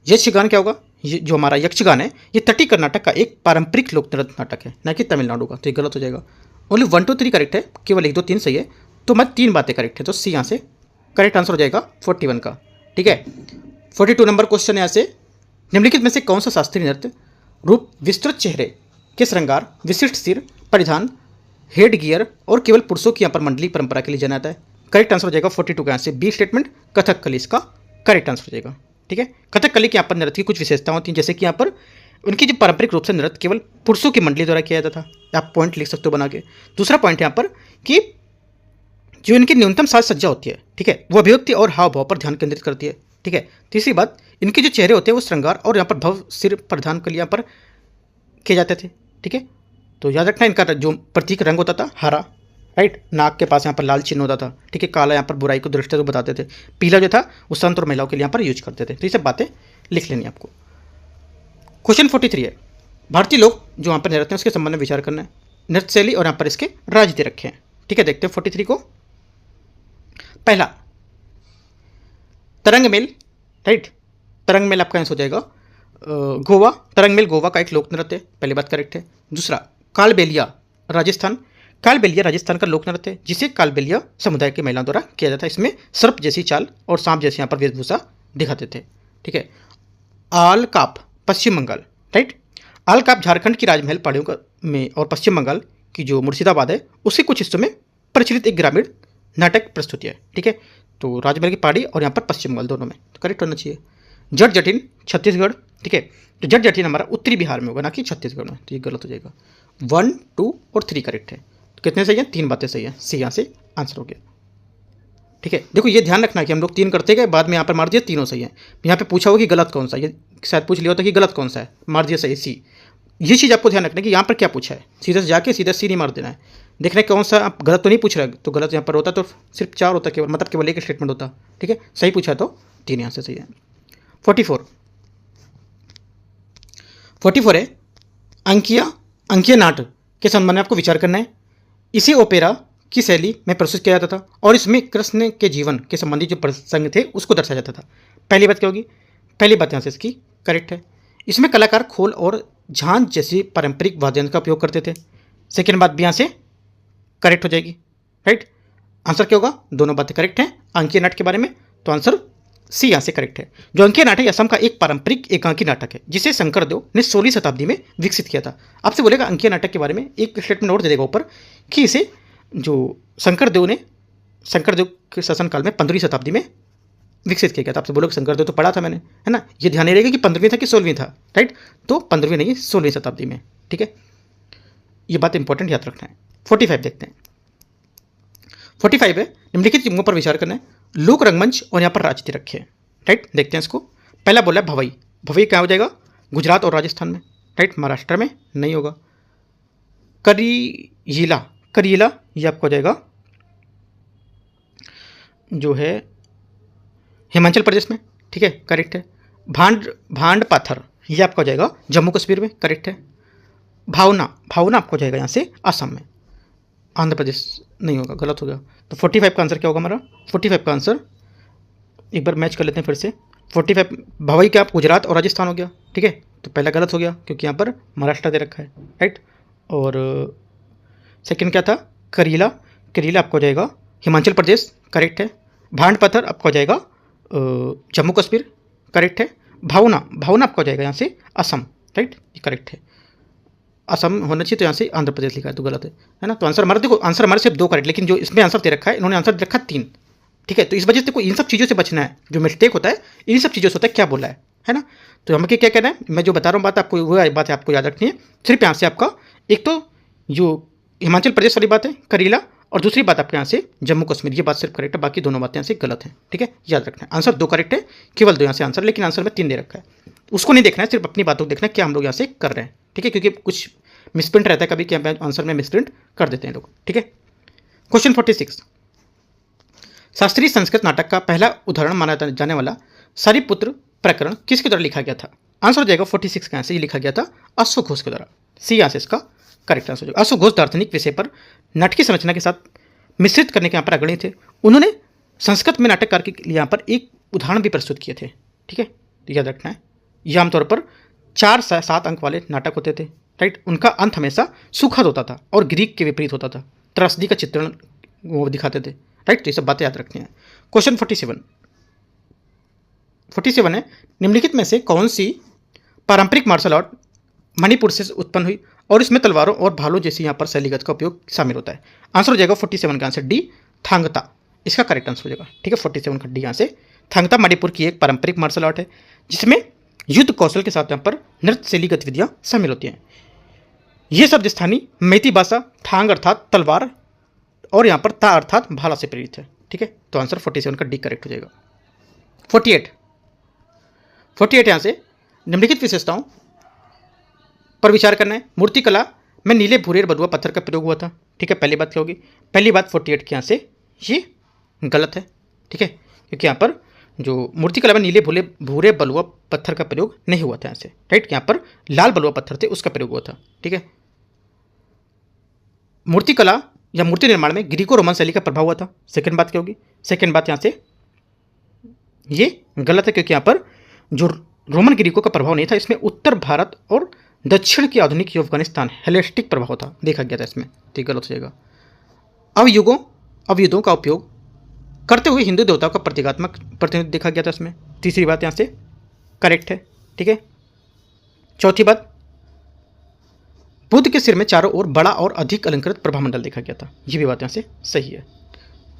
यक्षगान क्या होगा? ये जो हमारा यक्षगान है ये तटीय कर्नाटक का एक पारंपरिक लोक नृत्य नाटक है, ना कि तमिलनाडु का, तो ये गलत हो जाएगा। ओनली 1 2 3 करेक्ट है, केवल 1 2 3 सही है, तो मैं 3 बातें करेक्ट है, तो सी यहाँ से करेक्ट आंसर हो जाएगा 41 का। ठीक है, 42 नंबर क्वेश्चन है यहाँ से निम्नलिखित में से कौन सा शास्त्रीय नृत्य रूप विस्तृत चेहरे के श्रृंगार, विशिष्ट सिर परिधान, हेड गियर और केवल पुरुषों की यहाँ पर मंडली परंपरा के लिए जाना जाता है? करेक्ट आंसर हो जाएगा 42 का यहाँ से बी स्टेटमेंट कथकली इसका करेक्ट आंसर हो जाएगा। ठीक है, कथकली के यहाँ पर नृत्य की कुछ विशेषताएं होती हैं, जैसे कि यहाँ पर उनकी जो पारंपरिक रूप से नृत्य केवल पुरुषों की मंडली द्वारा किया जाता था, आप पॉइंट लिख सकते हो बना के। दूसरा पॉइंट यहाँ पर कि जो इनकी न्यूनतम साज सज्जा होती है, ठीक है, वो अभिव्यक्ति और हाव भाव पर ध्यान केंद्रित करती है। ठीक है, तीसरी बात, इनके जो चेहरे होते हैं वो श्रृंगार और यहाँ पर भव सिर प्रधान के लिए यहाँ पर किए जाते थे। ठीक है, तो याद रखना इनका जो प्रतीक रंग होता था हरा, राइट, नाक के पास यहाँ पर लाल चिन्ह होता था। ठीक है, काला यहाँ पर बुराई को दृष्टि बताते थे, पीला जो था वो संत और महिलाओं के लिए यहाँ पर यूज करते थे। तो ये सब बातें लिख लेनी आपको। क्वेश्चन 43 है भारतीय लोग जो यहाँ पर नृत्य हैं उसके संबंध में विचार करना है। नृत्य शैली और यहाँ पर इसके राज्य दे रखे हैं। ठीक है, देखते हैं 43 को। पहला तरंगमेल, राइट, तरंगमेल आपका आंसर हो जाएगा गोवा। तरंगमेल गोवा का एक लोक नृत्य है, पहली बात करेक्ट है। दूसरा कालबेलिया राजस्थान, कालबेलिया राजस्थान का लोक नृत्य है जिसे कालबेलिया समुदाय के महिलाओं द्वारा किया जाता है। इसमें सर्प जैसी चाल और सांप जैसी यहाँ पर वेशभूषा दिखाते थे। ठीक है, आलकाप पश्चिम बंगाल, राइट, आलकाप झारखंड की राजमहल पहाड़ियों में और पश्चिम बंगाल कि जो मुर्शिदाबाद है उसके कुछ हिस्सों में प्रचलित एक ग्रामीण नाटक प्रस्तुति है। ठीक है, तो राजमहल की पहाड़ी और यहाँ पर पश्चिम बंगाल दोनों में, तो करेक्ट होना चाहिए। जट जटिन छत्तीसगढ़। ठीक है, तो जट जटिन हमारा उत्तरी बिहार में होगा, ना कि छत्तीसगढ़ में, तो ये गलत हो जाएगा। 1, 2 और 3 करेक्ट है। तो कितने सही हैं? 3 बातें सही हैं, सी यहाँ से आंसर हो गया। ठीक है, देखो ये ध्यान रखना कि हम लोग 3 करते गए, बाद में यहाँ पर मार दिया तीनों सही है। यहाँ पे पूछा होगा कि गलत कौन सा, ये शायद पूछ लिया होता कि गलत कौन सा है, मार दिया सही सी। ये चीज़ आपको ध्यान रखना कि यहाँ पर क्या पूछा है, सीधे से जाके सीधा सी नहीं मार देना है। देखना है कौन सा आप गलत तो नहीं पूछ रहे, तो गलत यहाँ पर होता तो सिर्फ 4 होता, केवल मतलब केवल एक स्टेटमेंट होता। ठीक है, सही पूछा तो 3 यहाँ से सही है। 44 है अंकीय नाट के संबंध में आपको विचार करना है। इसे ओपेरा की शैली में प्रस्तुत किया जाता था और इसमें कृष्ण के जीवन के संबंधी जो प्रसंग थे उसको दर्शाया जाता था। पहली बात क्या होगी? पहली बात यहाँ से इसकी करेक्ट है। इसमें कलाकार खोल और झांझ जैसी पारंपरिक वाद्ययंत्र का उपयोग करते थे। सेकेंड बात भी यहाँ से करेक्ट हो जाएगी, राइट। आंसर क्या होगा? दोनों बातें करेक्ट हैं अंकीय नाट के बारे में, तो आंसर सी यहाँ से करेक्ट है। जो अंकीय नाटक असम का एक पारंपरिक एकांकी नाटक है जिसे शंकरदेव ने 16वीं शताब्दी में विकसित किया था। आपसे बोलेगा अंकीय नाटक के बारे में, एक स्टेटमेंट और दे देगा ऊपर कि इसे जो शंकरदेव के शासनकाल में 15वीं शताब्दी में विकसित किया गया था। आपसे बोलोगे शंकरदेव तो पढ़ा था मैंने, है ना, ये ध्यान रहेगा कि 15वीं था कि 16वीं था, राइट। तो 15वीं नहीं, 16वीं शताब्दी में। ठीक है, ये बात इंपॉर्टेंट याद रखना है। 45 देखते हैं। 45 है निम्नलिखित युगों पर विचार करना है। लोक रंगमंच और यहाँ पर राजनीति रखे हैं, राइट। देखते हैं इसको। पहला बोला भवई। भवई क्या हो जाएगा? गुजरात और राजस्थान में, राइट। महाराष्ट्र में नहीं होगा। करीला ये आपको हो जाएगा जो है हिमाचल प्रदेश में, ठीक है, करेक्ट है। भांड पाथर ये आपका हो जाएगा जम्मू कश्मीर में, करेक्ट है। भावना आपको हो जाएगा यहाँ से असम में, आंध्र प्रदेश नहीं होगा, गलत हो गया। तो 45 का आंसर क्या होगा हमारा? 45 का आंसर एक बार मैच कर लेते हैं फिर से। 45 भवई क्या गुजरात और राजस्थान हो गया, ठीक है। तो पहला गलत हो गया क्योंकि यहाँ पर महाराष्ट्र दे रखा है, राइट। और सेकंड क्या था? करीला आपको हो जाएगा हिमाचल प्रदेश, करेक्ट है। भांड पत्थर आपको हो जाएगा जम्मू कश्मीर, करेक्ट है। भावना आपको हो जाएगा यहाँ से असम, राइट, ये करेक्ट है। असम होना चाहिए, तो यहाँ से आंध्र प्रदेश लिखा है, तो गलत है ना। तो आंसर हमारा देखो, आंसर हमारे सिर्फ 2 करेक्ट, लेकिन जो इसमें आंसर दे रखा है इन्होंने आंसर दे रखा 3, ठीक है। तो इस वजह से देखो इन सब चीज़ों से बचना है, जो मिस्टेक होता है इन सब चीज़ों से होता है, क्या बोला है ना। तो हमें क्या कहना है, मैं जो बता रहा हूँ बात आपको, वो बात है आपको याद रखनी है। सिर्फ यहाँ से आपका एक तो जो हिमाचल प्रदेश वाली बात है करीला, और दूसरी बात आपके यहाँ से जम्मू कश्मीर, ये बात सिर्फ करेक्ट है, बाकी दोनों बातें यहाँ से गलत हैं, ठीक है, याद रखना है। आंसर 2 करेक्ट है, केवल 2 यहाँ से आंसर, लेकिन आंसर में 3 दे रखा है, उसको नहीं देखना है, सिर्फ अपनी बातों को देखना है क्या हम लोग यहाँ से कर रहे हैं, ठीक है, क्योंकि कुछ मिसप्रिंट रहता है कभी, क्या आंसर में मिसप्रिंट कर देते हैं लोग, ठीक है। क्वेश्चन 46, शास्त्रीय संस्कृत नाटक का पहला उदाहरण माना जाने वाला सारीपुत्र प्रकरण किसके द्वारा लिखा गया था? आंसर हो जाएगा 46 का आंसर, ये लिखा गया था अश्वघोष के द्वारा, सी यहाँ से इसका करेक्ट आंसर हो जाएगा। अश्वघोष दार्शनिक विषय पर नाटकीय संरचना के साथ मिश्रित करने के यहाँ पर अग्रणी थे। उन्होंने संस्कृत में नाटककार के लिए यहाँ पर एक उदाहरण भी प्रस्तुत किए थे, ठीक है, तो याद रखना है। यह आमतौर पर 4 से 7 अंक वाले नाटक होते थे, राइट। उनका अंत हमेशा सुखद होता था और ग्रीक के विपरीत होता था, त्रासदी का चित्रण वो दिखाते थे, राइट। तो ये सब बातें याद रखनी है। क्वेश्चन 47 है निम्नलिखित में से कौन सी पारंपरिक मार्शल आर्ट मणिपुर से उत्पन्न हुई और इसमें तलवारों और भालों जैसी यहाँ पर शैलीगत का उपयोग शामिल होता है? आंसर हो जाएगा 47 का आंसर डी, थांगता, इसका करेक्ट आंसर हो जाएगा, ठीक है। 47 का डी यहाँ से। थांगता मणिपुर की एक पारंपरिक मार्शल आर्ट है जिसमें युद्ध कौशल के साथ यहाँ पर नृत्य शैली गतिविधियाँ शामिल होती हैं। ये शब्द स्थानीय मैती भाषा थांग अर्थात तलवार और यहाँ पर ता अर्थात भाला से प्रेरित है, ठीक है। तो आंसर 47 का डी करेक्ट हो जाएगा। 48 यहाँ से निम्नलिखित विशेषताओं पर विचार करना है। मूर्तिकला में नीले भूरे बलुआ पत्थर का प्रयोग हुआ था, ठीक है। पहली बात क्या होगी? पहली बात 48 के यहाँ से ये गलत है, ठीक है, क्योंकि यहाँ पर जो मूर्तिकला में नीले भूरे बलुआ पत्थर का प्रयोग नहीं हुआ था यहाँ से, राइट। यहाँ पर लाल बलुआ पत्थर थे उसका प्रयोग हुआ था, ठीक है। मूर्तिकला या मूर्ति निर्माण में ग्रीको रोमन शैली का प्रभाव हुआ था। सेकेंड बात क्या होगी? सेकेंड बात यहाँ से ये गलत है, क्योंकि यहाँ पर जो रोमन ग्रीकों का प्रभाव नहीं था, इसमें उत्तर भारत और दक्षिण की आधुनिक अफगानिस्तान हेलेनिस्टिक प्रभाव था, देखा गया था इसमें, तो गलत हो जाएगा। अवयुद्धों का उपयोग करते हुए हिंदू देवताओं का प्रतीकात्मक प्रतिनिधित्व देखा गया था इसमें, तीसरी बात यहाँ से करेक्ट है, ठीक है। चौथी बात बुध के सिर में चारों ओर बड़ा और अधिक अलंकृत प्रभामंडल देखा गया था। ये भी बात यहाँ से सही है।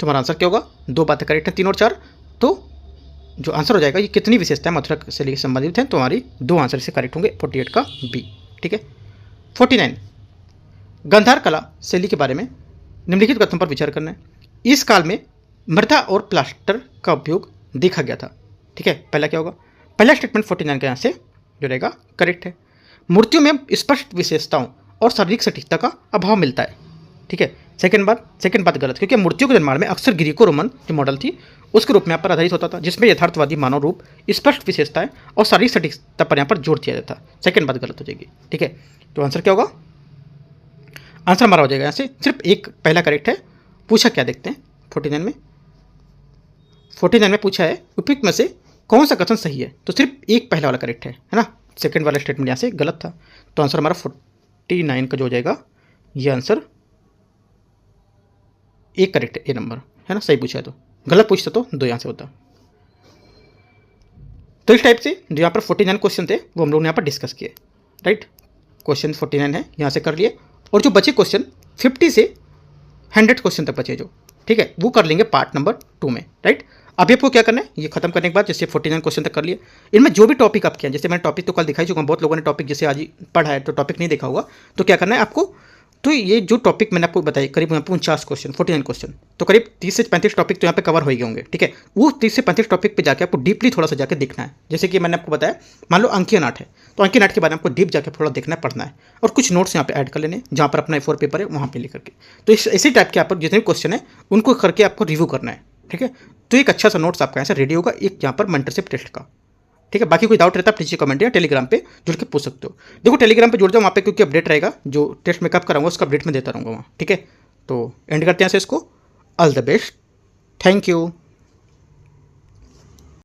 तुम्हारा आंसर क्या होगा? 2 बातें करेक्ट है, 3 और 4। तो जो आंसर हो जाएगा, ये कितनी विशेषताएं मथुरा शैली से संबंधित हैं, तो हमारी 2 आंसर इससे करेक्ट होंगे, 48 का बी। ठीक है। 49, गांधार कला शैली के बारे में निम्नलिखित कथनों पर विचार करना है। इस काल में मृदा और प्लास्टर का उपयोग देखा गया था। ठीक है, पहला क्या होगा? पहला स्टेटमेंट 49 का यहाँ से जो रहेगा करेक्ट है। मूर्तियों में स्पष्ट विशेषताओं और शारीरिक सटीकता का अभाव मिलता है। ठीक है। सेकंड बात गलत, क्योंकि मूर्तियों के निर्माण में अक्सर ग्रीको रोमन जो मॉडल थी उसके रूप में यहाँ पर आधारित होता था, जिसमें यथार्थवादी मानव रूप, स्पष्ट विशेषताएं और शारीरिक सटीकता पर यहाँ पर जोर दिया जाता। सेकंड बात गलत हो जाएगी। ठीक है, तो आंसर क्या होगा? आंसर हमारा हो जाएगा यहाँ से सिर्फ एक पहला करेक्ट है। पूछा क्या देखते हैं 49 में पूछा है उपयुक्त में से कौन सा कथन सही है, तो सिर्फ एक पहला वाला करेक्ट है ना। सेकंड वाला स्टेटमेंट यहाँ से गलत था, तो आंसर हमारा 49 का जो हो जाएगा, ये आंसर एक करेक्ट है, ए नंबर है ना। सही पूछा है, तो गलत पूछता तो 2 यहाँ से होता। तो इस टाइप से जो यहाँ पर 49 क्वेश्चन थे वो हम लोग ने यहाँ पर डिस्कस किए। राइट, क्वेश्चन 49 है यहाँ से कर लिए, और जो बचे क्वेश्चन 50 से 100 क्वेश्चन तक बचे जो, ठीक है, वो कर लेंगे पार्ट नंबर 2 में। राइट, अभी आपको क्या करना है, ये खत्म करने के बाद जैसे 49 क्वेश्चन तक कर लिए, इनमें जो भी टॉपिक आप किया, जैसे मैंने टॉपिक तो कल दिखाई चुका हूँ, बहुत लोगों ने टॉपिक जैसे आज ही पढ़ा है तो टॉपिक नहीं देखा होगा, तो क्या करना है आपको, तो ये जो टॉपिक मैंने आपको बताई करीब 49 क्वेश्चन, 49 क्वेश्चन, तो करीब 30 से 35 टॉपिक तो यहाँ पे कवर हो गए होंगे। ठीक है, वो 30 से 35 टॉपिक पे जाके आपको डीपली थोड़ा सा जाके देखना है। जैसे कि मैंने आपको बताया, मान लो अंकीय नाट है, तो अंकीय नाट के बारे में आपको डीप जाके थोड़ा देखना पढ़ना है, और कुछ नोट्स यहाँ पे ऐड कर लेने, जहाँ पर अपना A4 पेपर है वहाँ पे लेकर के। तो इसी टाइप के आप जितने भी क्वेश्चन है उनको करके आपको रिव्यू करना है। ठीक है, तो एक अच्छा सा नोट्स आपका यहाँ से रेडी होगा, एक यहाँ पर मेंटरशिप टेस्ट का। ठीक है, बाकी कोई डाउट रहता है नीचे कमेंट या टेलीग्राम पे जुड़ के पूछ सकते हो। देखो टेलीग्राम पे जुड़ जाओ वहाँ पे, क्योंकि अपडेट रहेगा, जो टेस्ट मैं कब कराऊंगा उसका अपडेट मैं देता रहूँगा वहाँ। ठीक है, तो एंड करते हैं से इसको। All the best, thank you.